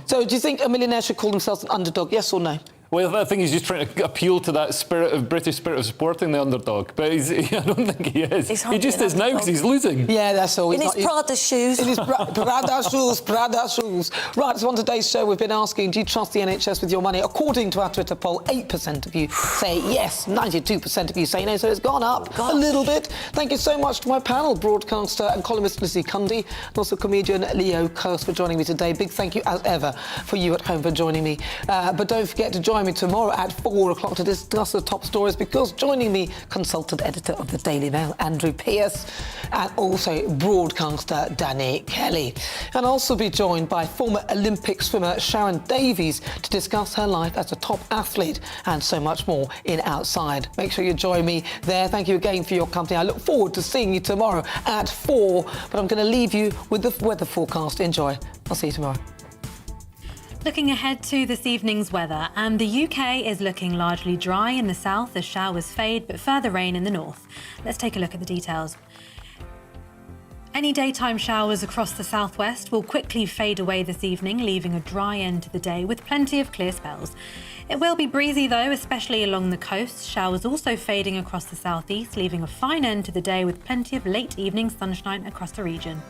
So do you think a millionaire should call themselves an underdog, yes or no? Well, I think he's just trying to appeal to that British spirit of supporting the underdog. But I don't think he is. He just is now because he's losing. Yeah, that's all. In his Prada shoes. In his Prada shoes, Prada shoes. Right, so on today's show, we've been asking, do you trust the NHS with your money? According to our Twitter poll, 8% of you say yes, 92% of you say no, so it's gone up a little bit. Thank you so much to my panel, broadcaster and columnist Lizzie Cundy, and also comedian Leo Kirst for joining me today. Big thank you, as ever, for you at home for joining me. But don't forget to join join me tomorrow at 4 o'clock to discuss the top stories, because joining me, consultant editor of the Daily Mail, Andrew Pearce, and also broadcaster Danny Kelly. And I'll also be joined by former Olympic swimmer Sharon Davies to discuss her life as a top athlete and so much more in Outside. Make sure you join me there. Thank you again for your company. I look forward to seeing you tomorrow at 4, but I'm going to leave you with the weather forecast. Enjoy. I'll see you tomorrow. Looking ahead to this evening's weather, and the UK is looking largely dry in the south as showers fade, but further rain in the north. Let's take a look at the details. Any daytime showers across the southwest will quickly fade away this evening, leaving a dry end to the day with plenty of clear spells. It will be breezy though, especially along the coast. Showers also fading across the southeast, leaving a fine end to the day with plenty of late evening sunshine across the region.